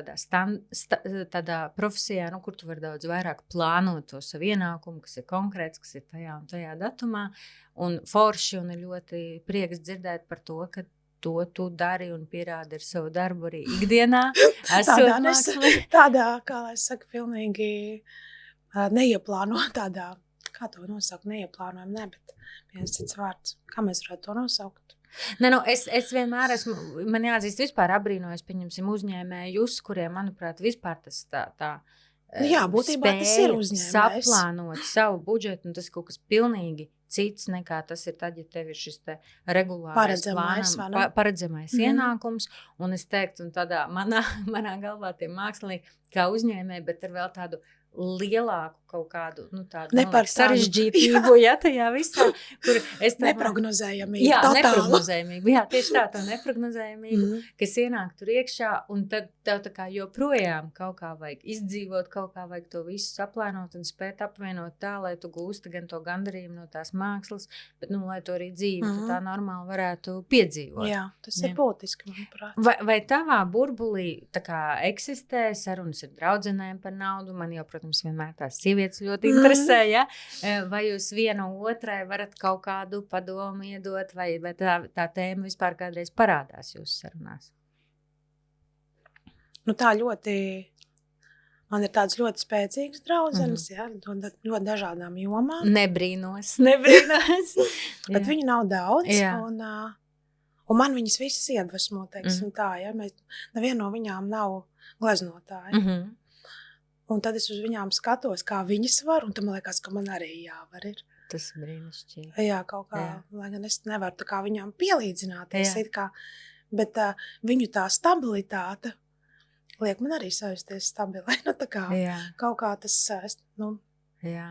tādā profesijā, kur tu vari daudz vairāk plānot to savu ienākumu, kas ir konkrēts, kas ir tajā un tajā datumā, un forši un ir ļoti prieks dzirdēt par to, ka to tu dari un pierādi ar savu darbu arī ikdienā. Tādā, kā lai saka, pilnīgi neieplāno tādā, kā to nosaukt, neieplānojam, bet viens cits vārds. Kā mēs varētu to nosaukt? Es vienmēr esmu, man jāatzīst, vispār abrīnojos, pieņemsim uzņēmējus, kuriem, manuprāt, vispār tas tā būtībā tas ir uzņēmējs. Saplānot savu budžetu, un tas kaut kas pilnīgi cits nekā tas ir tad, ja tev ir šis te regulārais paredzamais ienākums, un es teiktu, un tādā manā galvā tie mākslinieki kā uzņēmēji, bet ar vēl tādu lielāku kaut kādu, tādu sarežģītību, tajā visā, kur es tā... Neprognozējamību, neprognozējamību, tieši tā neprognozējamību, kas ienāk tur iekšā, un tad tev tā kā joprojām kaut kā vajag izdzīvot, kaut kā vajag to visu saplānot un spēt apvienot tā, lai tu gūsti gan to gandarījumu no tās mākslas, bet, lai to arī dzīvi, tu tā normāli varētu piedzīvot. Jā, tas ir būtiski, manuprāt. Vai tavā burbulī tā kā eksistē sarunas ar draudzenēm par naudu? Man jau, protams, vienmēr tās sievietes ļoti interesē, ja? Vai jūs viena otrai varat kaut kādu padomu iedot, vai tā tēma vispār kādreiz parādās jūsu sarunās? Tā ļoti, man ir tāds ļoti spēcīgs draudzenes, ļoti dažādām jomām. Nebrīnos. Bet viņu nav daudz, un man viņas visas iedvesmo, teiksim tā, neviena no viņām nav gleznotāja. Un tad es uz viņām skatos, kā viņas var, un tad man liekas, ka man arī jāvar ir. Tas brīnišķīgi. Jā, kaut kā, lai gan es nevaru tā kā viņām pielīdzināties, bet viņu tā stabilitāte liek man arī sajusties stabilai. Kaut kā tas,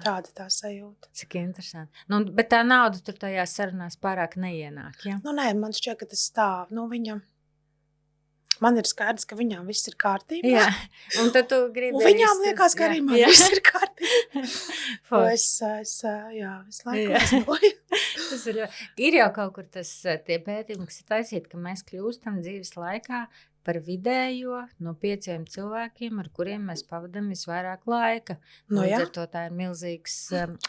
tāda tā sajūta. Cik interesanti. Bet tā nauda tur tajās sarunās pārāk neienāk, ja? Nē, man šķiet, ka tas stāv. Man ir skaidrs, ka viņām viss ir kārtībā. Jā, un tad tu gribi... Un viņām liekas, ka arī man viss ir kārtībā. Es laiku aiznoju. Tas ir jau kaut kur tie pētījumi, kas ir taisīti, ka mēs kļūstam dzīves laikā par vidējo no 5 cilvēkiem, ar kuriem mēs pavadam visvairāk laika. Līdz ar to tā ir milzīgs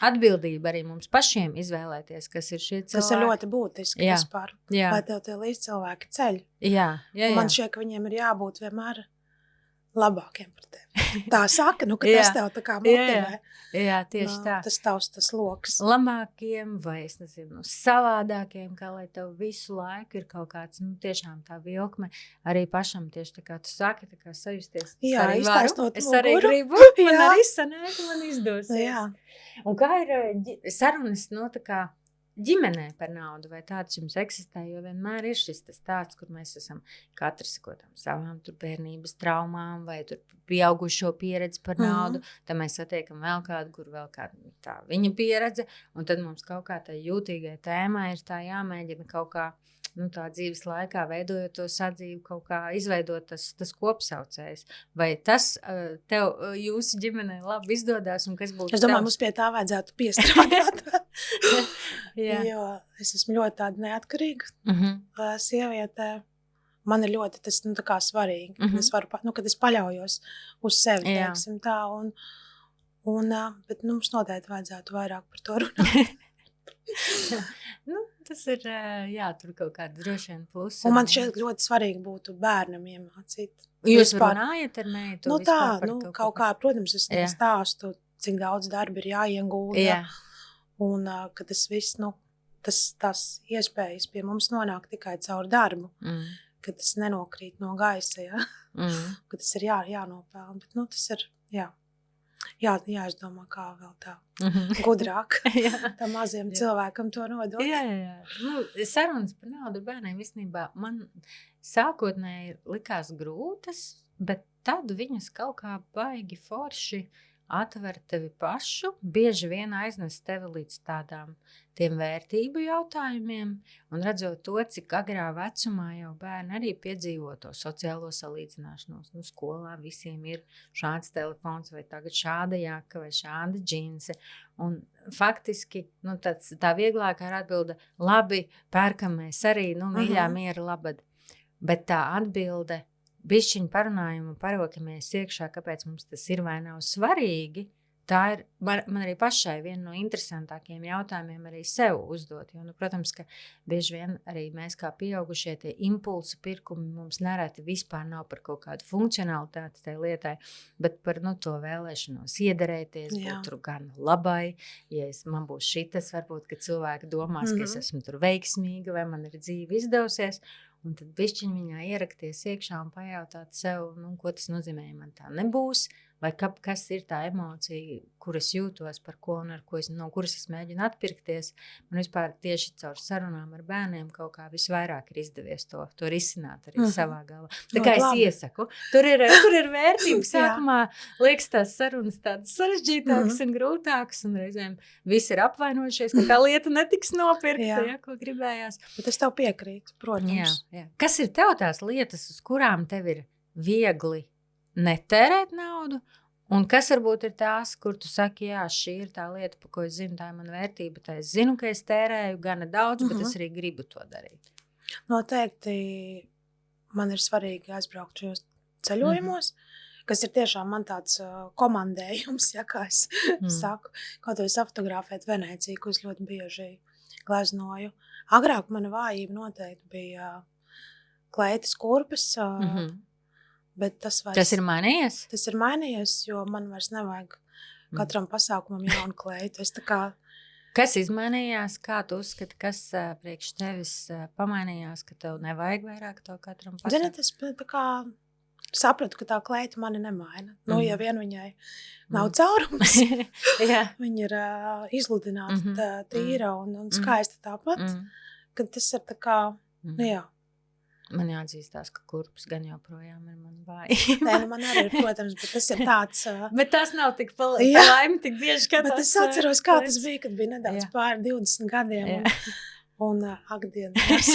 atbildība arī mums pašiem izvēlēties, kas ir šie cilvēki. Tas ir ļoti būtiski vispār, lai tev tie līdzcilvēki ceļ. Jā. Man šķiet, ka viņiem ir jābūt vienmēr labākiem par tevi. Tā saka, ka tas tev tā kā motivē. Jā, tieši tā. Tas tavs tas loks. Labākiem vai, es nezinu, savādākiem, kā lai tev visu laiku ir kaut kāds, tiešām tā vilkme, arī pašam tieši tā kā tu saki, tā kā sajusties. Jā, iztaistot es arī gribu, man arī sanāk, man izdosies. Jā. Un kā ir sarunas, tā kā ģimenē par naudu, vai tāds jums eksistē, jo vienmēr ir šis stāsts, kur mēs esam katrs savām bērnības traumām vai pieaugušo pieredzi par naudu, tad mēs satiekam vēl kādu, kur vēl kāda tā viņa pieredze, un tad mums kaut kā tā jūtīgai tēmai ir tā jāmēģina kaut kā tā dzīves laikā, veidojot to sadzīvi, kaut kā izveidot tas kopsaucējs. Vai tas tev, jūsu ģimenē labi izdodās? Un kas būtu es domāju, mums pie tā vajadzētu piestrādāt. Jo es esmu ļoti tāda neatkarīga sieviete. Man ir ļoti tas tā kā svarīgi, kad es varu, kad es paļaujos uz sevi, teiksim tā. Bet mums noteikti vajadzētu vairāk par to runāt. Tas ir, tur kaut kāda droši vien plusa. Un man šeit ļoti svarīgi būtu bērnam iemācīt. Jūs runājat ar meitu? Kaut kā, protams, es stāstu, cik daudz darba ir jāiegulda. Un ka tas viss, tas iespējas pie mums nonāk tikai caur darbu. Ka tas nenokrīt no gaisa, ka tas ir jānopelna. Bet, tas ir, jāizdomā, kā vēl tā gudrāk tam maziem cilvēkam to nodot. Sarunas par naudu bērniem visnībā man sākotnēji likās grūtas, bet tad viņas kaut kā baigi forši atver tevi pašu, bieži vien aiznes tevi līdz tiem vērtību jautājumiem, un redzot to, cik agrā vecumā jau bērni arī piedzīvo to sociālo salīdzināšanos. Skolā visiem ir šāds telefons, vai tagad šāda jaka, vai šāda džinse. Un faktiski, tā vieglākā ir atbilde, labi, pērkam mēs arī, mīļā miera labad. Bet tā atbilde, bišķiņu parunājumu un parokamies iekšā, kāpēc mums tas ir vai nav svarīgi, tā ir man arī pašai viena no interesantākajiem jautājumiem arī sev uzdot. Jo, protams, ka bieži vien arī mēs kā pieaugušie tie impulsu pirkumi mums nereti vispār nav par kaut kādu funkcionalitāti tai lietai, bet par to vēlēšanos iederēties, būt tur gan labai. Ja man būs šitas, varbūt, ka cilvēki domās, ka es esmu tur veiksmīga vai man ir dzīve izdevusies. Un tad bišķiņ viņā ierakties iekšā un pajautāt sev, ko tas nozīmē, ja man tā nebūs, vai kas ir tā emocija, kuras jūtos, par ko un no kuras es mēģinu atpirkties. Man vispār tieši caur sarunām ar bērniem kaut kā visvairāk ir izdevies to risināt arī savā galvā. Tā kā es iesaku, tur ir vērtības. Sākumā liekas tās sarunas tādas sarežģītākas un grūtākas, un reizēm visi ir apvainojušies, ka tā lieta netiks nopirkta, ko gribējās. Bet es tev piekrītu, protams. Jā. Kas ir tev tās lietas, uz kurām tev ir viegli netērēt naudu, un kas varbūt ir tās, kur tu saki, šī ir tā lieta, pa ko es zinu, tā ir mana vērtība, tā es zinu, ka es tērēju gana daudz, bet es arī gribu to darīt. Noteikti man ir svarīgi aizbraukt šajos ceļojumos, kas ir tiešām man tāds komandējums, kā es saku, kaut vai fotografēt Venēciju, ko es ļoti bieži gleznoju. Agrāk mana vājība noteikti bija kleitas kurpes, bet tas ir mainījies? Tas ir mainījies, jo man vairs nevajag katram pasākumam jaunu kleitu. Kas izmainījās? Kā tu uzskati, kas priekš tevis pamainījās, ka tev nevajag vairāk to katram pasākumam? Ziniet, es sapratu, ka tā kleita mani nemaina. Ja vien viņai nav caurums, viņa ir izludināta, tīra un skaista tāpat, kad tas ir tā kā, Man jāatzīstās, ka kurpes gan joprojām ir man vājība. Nē, man arī ir, protams, bet tas ir tāds... Bet tas nav tik laimi, tik bieži, ka bet es atceros, kā tas bija, kad bija nedaudz pāri 20 gadiem. Un akdienas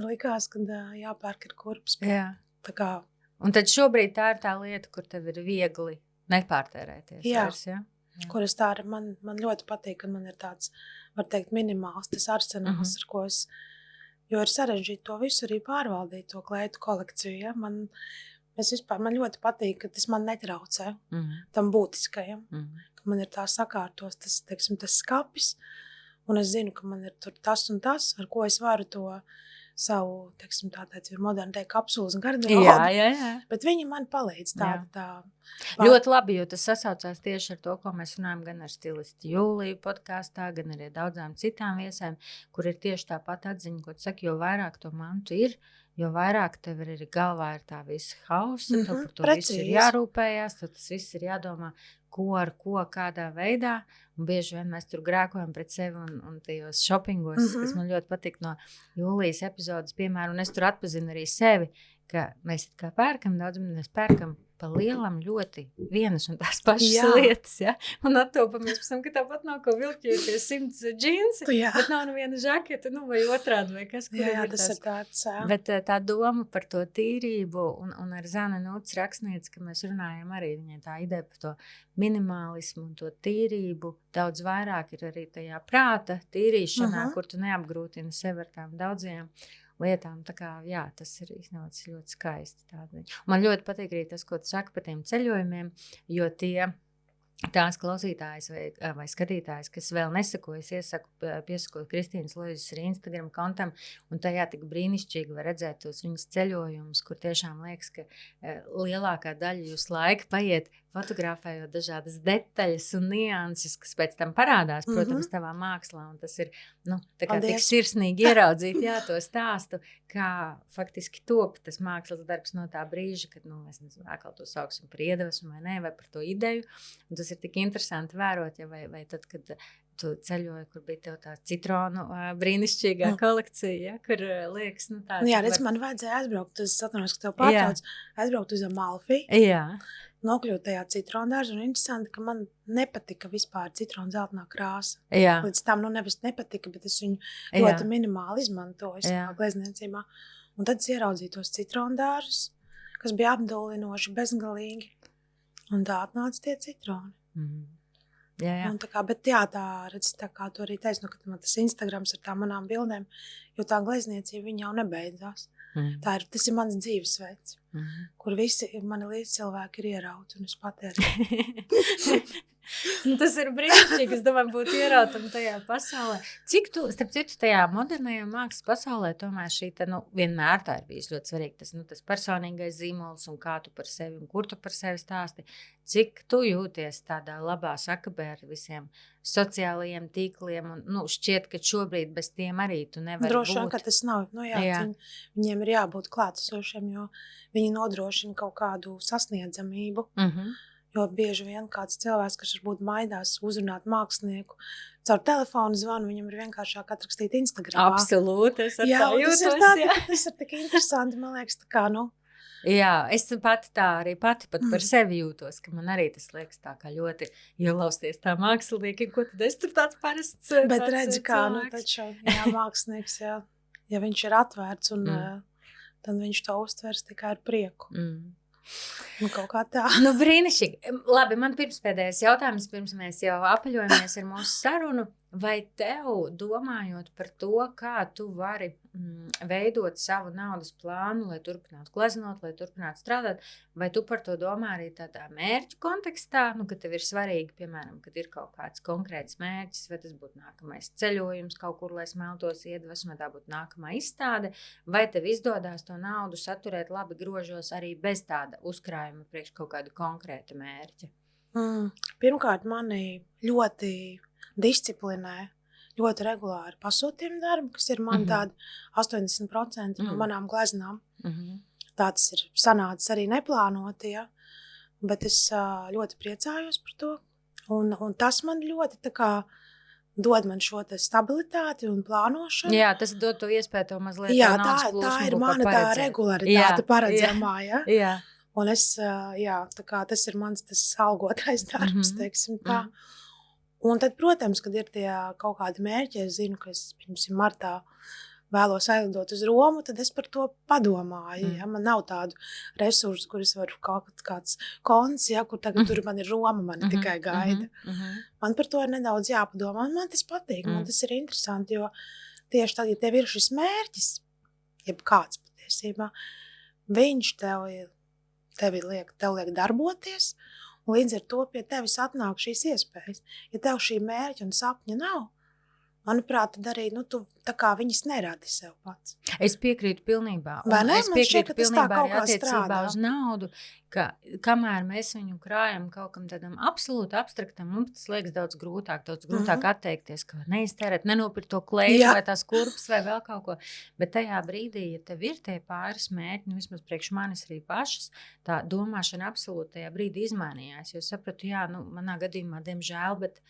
likās, kad jāpērk ir kurpes. Tā kā... Un tad šobrīd tā ir tā lieta, kur tev ir viegli nepārtērēties. Jā. Kur es man ļoti patīk, ka man ir tāds, var teikt, minimāls tas arsenāls, ar ko es... Jo ir sarežģīti to visu arī pārvaldīt, to kleitu kolekciju. Ja? Man ļoti patīk, ka tas man netraucē tam būtiskajam. Ka man ir tā sakārtos, tas skapis, un es zinu, ka man ir tur tas un tas, ar ko es varu to savu, tāds ir moderni teikt, kapsulas garderobu. Jā. Bet viņi man palīdz tā. Ļoti labi, jo tas sasaucās tieši ar to, ko mēs runājam gan ar stilistu Jūliju podkāstā, gan arī daudzām citām viesēm, kur ir tieši tā pat atziņa, ko tu saki, jo vairāk to mantu ir, jo vairāk tev ir galvā ir tā visa hausa, par to visu ir jārūpējās, tad tas viss ir jādomā, ko ar ko, kādā veidā. Un bieži vien mēs tur grēkojam pret sevi un tajos shoppingos, kas man ļoti patīk no Jūlijas epizodes, piemēram, un es tur atpazinu arī sevi, ka mēs kā pērkam daudz, bet mēs pērkam pa lielam ļoti vienas un tās pašas lietas, ja? Un attopamies pēc tam, ka tāpat nav ko vilkļoties 100 džinsi, bet nav neviena žaketa, vai otrādi, vai kas, kur ir tas ir tāds. Bet tā doma par to tīrību, un ar Zana Nūts rakstnieci, ka mēs runājam arī, viņai tā ideja par to minimalismu un to tīrību, daudz vairāk ir arī tajā prāta tīrīšanā, kur tu neapgrūtini sevi ar tām daudzajām lietām, tā kā, tas ir ļoti, ļoti skaisti. Tādi. Man ļoti patīk arī tas, ko tu saki par tiem ceļojumiem, jo tās klausītājas vai skatītājas, kas vēl nesakojas, iesaku piesakot Kristīnas Loizes arī Instagram kontam, un tajā tik brīnišķīgi var redzēt tos viņas ceļojumus, kur tiešām liekas, ka lielākā daļa jūs laika paiet fotografējot dažādas detaļas un nianses, kas pēc tam parādās, protams, tavā mākslā, un tas ir, tā kā tik sirsnīgi ieraudzīt, to stāstu, kā faktiski top tas mākslas darbs no tā brīža, kad, es nezinu, atkal to sauksim par iedvesmu vai nē, vai par to ideju, un tas ir tik interesanti vērot, vai tad, kad tu ceļoji, kur bija tev tā citronu brīnišķīgā kolekcija, kur liekas, tā. Jā, redz, man vajadzēja aizbraukt, es atvainojos, ka tev pārtrauc, aizbraukt uz Amalfi. Jā. Nokļūt tajā citrondāržā, un interesanti, ka man nepatika vispār citronu zeltainā krāsa. Jā. Līdz tam, nevis nepatika, bet es viņu ļoti minimāli izmantoju savā glezniecībā. Un tad es ieraudzīju tos citrondāržus, kas bija apdulinoši, bezgalīgi. Un tā atnāca tie citroni. Jā. Un tā kā, bet redz, tā kā tu arī teici, ka man tas Instagrams ar tām manām bildēm, jo tā glezniecība viņa jau nebeidzās. Tas ir mans dzīvesveids, kur visi mani līdzcilvēki ir ierauti, un es patēru. Tas ir brīnišķīgi, es domāju, būt ierautam tajā pasaulē. Cik tu, starp citu, tajā modernajā mākslas pasaulē, tomēr šī, vienmēr tā ir bijis ļoti svarīgi, tas personīgais zīmols un kā tu par sevi un kur tu par sevi stāsti. Cik tu jūties tādā labā sakabē ar visiem sociālajiem tīkliem un, šķiet, ka šobrīd bez tiem arī tu nevari Droši vien, ka tas nav, viņiem ir jābūt klātesošiem, jo viņi nodrošina kaut kādu sasniedzamību. Jo bieži vien kāds cilvēks, kas varbūt maidās uzrunāt mākslinieku, caur telefonu zvanu, viņam ir vienkāršāk atrakstīt Instagramā. Absolūti, es ar tā jūtos. Tas ir tik interesanti, man liekas, tā kā, Jā, es pati pat par sevi jūtos, ka man arī tas liekas tā kā ļoti ielausties tā mākslinieki, ko tad es tur tāds parasts. Bet redzi kā, taču, mākslinieks, ja viņš ir atvērts, un tad viņš to uztvers tikai ar prieku. Kaut kā tā. Brīnišķīgi. Labi, man pirmspēdējais jautājums, pirms mēs jau apaļojamies ar mūsu sarunu. Vai tev, domājot par to, kā tu vari veidot savu naudas plānu, lai turpinātu gleznot, lai turpinātu strādāt, vai tu par to domā arī tādā mērķu kontekstā, ka tev ir svarīgi, piemēram, kad ir kaut kāds konkrēts mērķis, vai tas būtu nākamais ceļojums kaut kur, lai smeltos iedvesmu, vai tā būtu nākamā izstāde, vai tev izdodās to naudu saturēt labi grožos arī bez tāda uzkrājuma priekš kaut kādu konkrētu mērķi? Pirmkārt, mani ļoti disciplinē ļoti regulāri pasūtījumu darbu, kas ir man tādi 80% no manām gleznām. Tā tas ir sanācis arī neplānoti, bet es ļoti priecājos par to. Un tas man ļoti tā kā dod man šo te stabilitāti un plānošanu. Jā, tas dod to iespēju to mazliet naudas plūsmu. Tā ir mana tā regularitāte paredzamā, Jā. Un es, tā kā tas ir mans tas algotais darbs, teiksim tā. Un tad, protams, kad ir tie kaut kādi mērķi, es zinu, ka es, piemēram, martā vēlos aizlidot uz Romu, tad es par to padomāju. Man nav tādu resursu, kur es varu kāds konts, kur tagad tur man ir Roma, mani tikai gaida. Man par to ir nedaudz jāpadomā, un man tas patīk, man tas ir interesanti, jo tieši tad, ja tev ir šis mērķis, jeb kāds patiesībā, viņš tev liek darboties, un līdz ar to pie tevis atnāk šīs iespējas. Ja tev šī mērķa un sapņa nav, manuprāt, tad arī tu tā kā viņas neradi sev pats. Es piekrītu pilnībā. Vai ne? Es piekrītu pilnībā arī attiecībā uz naudu, ka kamēr mēs viņu krājam kaut kam tādam absolūti abstraktam, mums tas liekas daudz grūtāk atteikties, ka var neiztērēt, nenopirkt to kleitu vai tās kurpes vai vēl kaut ko. Bet tajā brīdī, ja tev ir tie pāris mērķi, nu vismaz priekš manis arī pašas, tā domāšana absolūti tajā brīdī izmainījās. Jo sapratu, jā, nu manā gadījumā, diemžēl, bet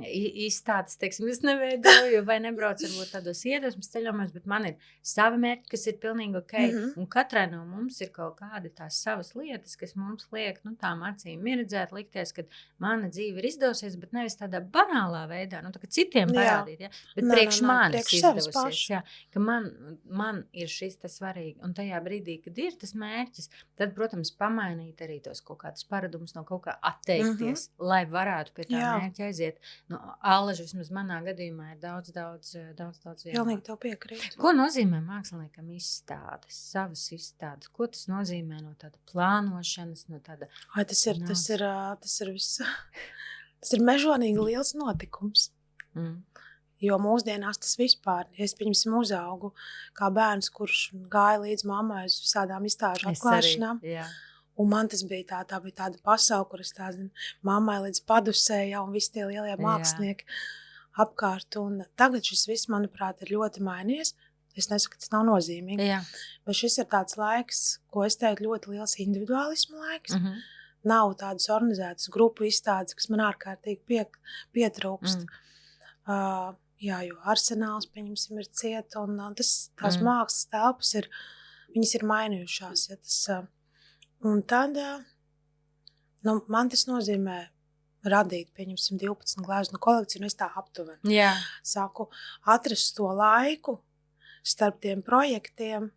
izstādes, teiksim, es neveidoju vai nebraucu varbūt tādos iedvesmas ceļojumos, bet man ir savi mērķi, kas ir pilnīgi ok. Un katrai no mums ir kaut kādi tās savas lietas, kas mums liek, nu tām acīm mirdzēt, likties, ka mana dzīve ir izdevusies, bet nevis tādā banālā veidā, nu tā kā citiem parādīt, ja? Bet priekš manis izdevusies, jā, ka man ir šis tas svarīgi. Un tajā brīdī, kad ir tas mērķis, tad, protams, pamainīt arī tos kaut kādus paradumus, no kaut kā atteikties, lai varētu pie tā mērķa aiziet. Nu, Allaž, vismaz manā gadījumā ir daudz Pilnīgi tev piekrītu. Ko nozīmē māksliniekam izstādes, savas izstādes? Ko tas nozīmē no tāda plānošanas, no tāda... Tas ir mežonīgi liels notikums. Jo mūsdienās tas vispār, es pieņemsim uzaugu kā bērns, kurš gāja līdz mammai uz visādām izstāžu atklāšanām. Un man tas bija tā bija tāda pasaule, kur es tā zinu, mammai līdz padusē jau un visi tie lielie mākslinieki apkārt. Un tagad šis viss, manuprāt, ir ļoti mainījies. Es nesaku, ka tas nav nozīmīgi. Bet šis ir tāds laiks, ko es teiktu ļoti liels individuālismu laiks. Nav tādas organizētas grupu izstādes, kas man ārkārtīgi pietrūkst. Jo Arsenāls, pieņemsim, ir cieta, un tās mākslas telpas viņas ir mainījušās. Un tad, man tas nozīmē radīt, pieņemsim, 12 gleznu kolekciju, un es tā aptuveni. Saku, atrast to laiku starp tiem projektiem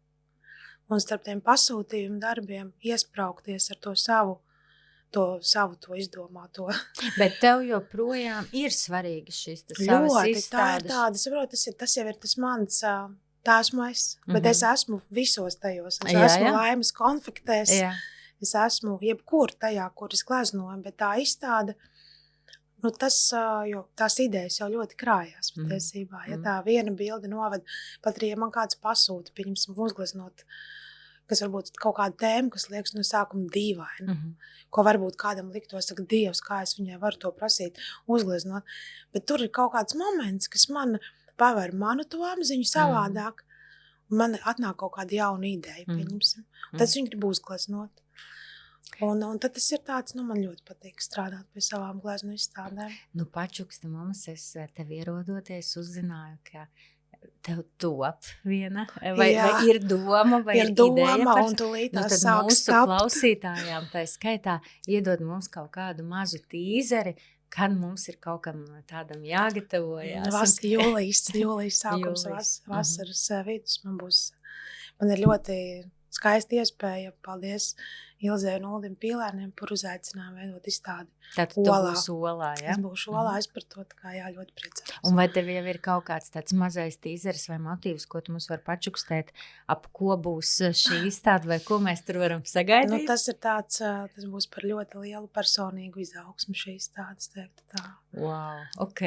un starp tiem pasūtījumu darbiem, iespraukties ar to savu izdomāto. Bet tev joprojām ir svarīgi šīs savas izstādes. Tā ir tāda, saprot, tas jau ir tas mans, tā esmu es, bet es esmu visos tajos. Es esmu Laimas konfektēs, es esmu jebkur tajā, kur es gleznoju, bet tā izstāde, nu jo tās idejas jau ļoti krājās patiesībā. Ja tā viena bilde noved, pat arī, ja man kāds pasūta, pieņemsim, uzgleznot, kas varbūt kaut kāda tēma, kas liekas no sākuma dīvaina, ko varbūt kādam liktos, saka, Dievs, kā es viņai varu to prasīt, uzgleznot. Bet tur ir kaut kāds moments, kas man paver manu to apziņu savādāk, un man atnāk kaut kāda jauna ideja, pieņemsim. Tad es viņu gribu uzgleznot. Un tad tas ir tāds, man ļoti patīk strādāt pie savām gleznu izstādēm. Nu, pačuksti mums, es tev ierodoties uzzināju, ka tev top viena, vai ir doma, vai ir ideja par... Un tūlīt tās sāk mūsu klausītājām, tā skaitā, iedod mums kaut kādu mazu tīzeri, kad mums ir kaut kam tādam jāgatavojās. Jūlijas sākums, vasaras vidus man ir ļoti skaisti iespēja, paldies Ilzei un Uldim Pīlērniem par uzaicinājumu veidot izstādi. Tātad tu būsi Olā, ja? Es būšu Olā, es par to ļoti priecājos. Un vai tev jau ir kaut kāds tāds mazais tīzeris vai motīvs, ko tu mums var pačukstēt, ap ko būs šī izstāde, vai ko mēs tur varam sagaidīt? Nu, tas ir tāds, tas būs par ļoti lielu personīgu izaugsmu šī izstādes, teiktu tā. Wow, ok.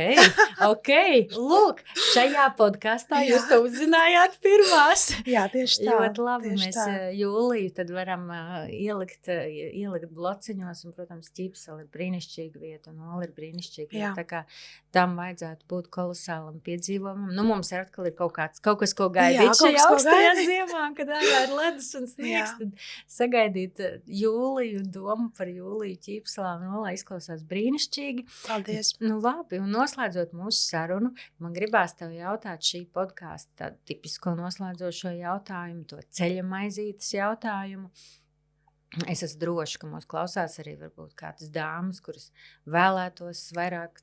Lūk, šajā podkastā jūs to uzzinājāt pirmās. Jā, tieši tā. Ļoti labi, mēs jūliju tad varam ielikt blociņos, un, protams, ķipseli ir brīnišķīga vieta, un Ola ir brīnišķīga vieta, tā kā tam vajadzētu būt kolosālam piedzīvojumam. Nu, mums ir atkal ir kaut kas, ko gaidīt šajā augstajā ziemā, kad ārā ir ledus un sniegs, tad sagaidīt jūliju, domu par jūliju ķipselām, un Ola izklausās brīnišķīgi. Paldies. Nu, labi, un noslēdzot mūsu sarunu, man gribās tev jautāt šī podkāsta tādu tipisko noslēdzošo jautājumu, to ceļa maizītes jautājumu. Es esmu droši, ka mūs klausās arī varbūt kādas dāmas, kuras vēlētos vairāk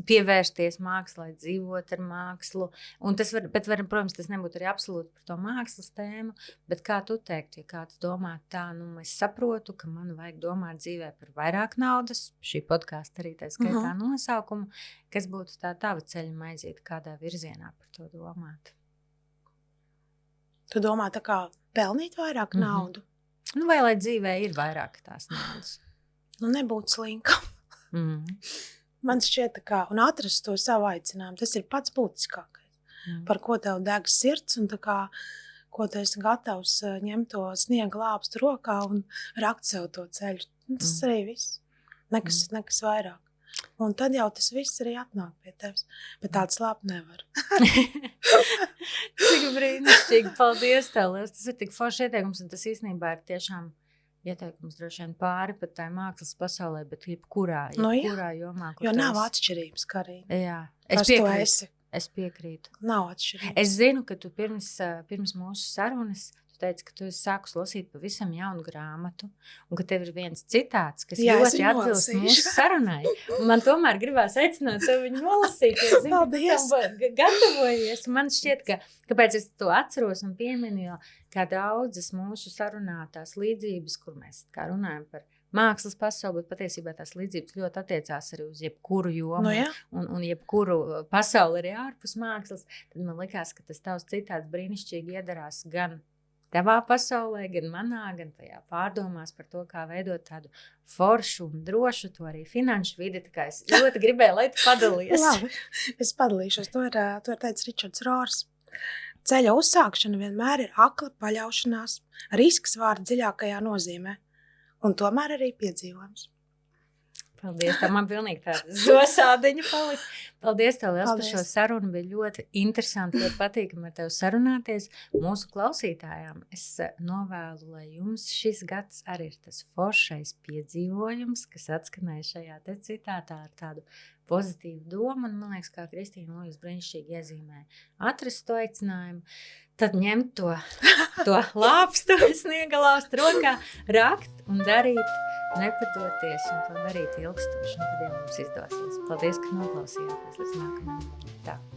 pievērsties mākslai, dzīvot ar mākslu. Un protams, tas nebūtu arī absolūti par to mākslas tēmu, bet kā tu teiktu, ja kāds domā tā, es saprotu, ka man vajag domāt dzīvē par vairāk naudas, šī podkāsta arī tā skaitā nosaukumu, kas būtu tā tava ceļa maizīte, kādā virzienā par to domāt? Tu domā tā kā pelnīt vairāk naudu? Nu, vai lai dzīvē ir vairāk tās naudas? Nu, nebūt slinkam. Man šķiet tā kā, un atrast to savu aicinājumu, tas ir pats būtiskākais. Par ko tev deg sirds, un tā kā, ko tu esi gatavs ņemt to sniega lāpstu rokā un rakt sev to ceļu. Tas arī viss. Nekas vairāk. Un tad jau tas viss arī atnāk pie tevis. Bet tāds labi nevar. Cik brīnišķīgi. Paldies tev, Liels. Tas ir tik forši ieteikums, un tas īstenībā ir tiešām ieteikums droši vien pāri pat tai mākslas pasaulē, bet jebkurā jomā. Jo nav atšķirības, Karina. Jā. Es piekrītu. Nav atšķirības. Es zinu, ka tu pirms mūsu sarunas teici, ka tu esi sākus lasīt pavisam jaunu grāmatu, un ka tev ir viens citāts, kas ļoti atbilst mūsu sarunai. Man tomēr gribās aicināt tev viņu nolasīt, jo zinu, ka tu gatavojies. Man šķiet, kāpēc es to atceros un pieminu, jo kā daudzas mūsu sarunātās līdzības, kur mēs kā runājam par mākslas pasauli, bet patiesībā tās līdzības ļoti attiecās arī uz jebkuru jomu un jebkuru pasauli arī ārpus mākslas, tad man likās, ka tas tavs citāts brīnišķīgi iedarās gan tavā pasaulē, gan manā, gan tajā pārdomās par to, kā veidot tādu foršu un drošu, to arī finanšu vidi, tā kā es ļoti gribēju, lai tu padalies. Labi, es padalīšos, to ir teicis Ričards Rors. Ceļa uzsākšana vienmēr ir akla paļaušanās, risks vārda dziļākajā nozīmē, un tomēr arī piedzīvojums. Paldies, tā man pilnīgi tāda zosādiņa palika. Paldies tev, Liels, par šo sarunu. Bija ļoti interesanti, ļoti patīkami ar tevi sarunāties. Mūsu klausītājām es novēlu, lai jums šis gads arī ir tas foršais piedzīvojums, kas atskanēja šajā te citātā ar tādu pozitīvu domu. Un man liekas, kā Kristīna Lūjas brīnišķīgi iezīmē atrast to aicinājumu. Tad ņemt to lāpstu, sniega lāpstu rokā, rakt un darīt, nepadoties un to darīt ilgstoši, un tad jau mums izdosies. Paldies, ka noklausījāties līdz nākamajam. Tā.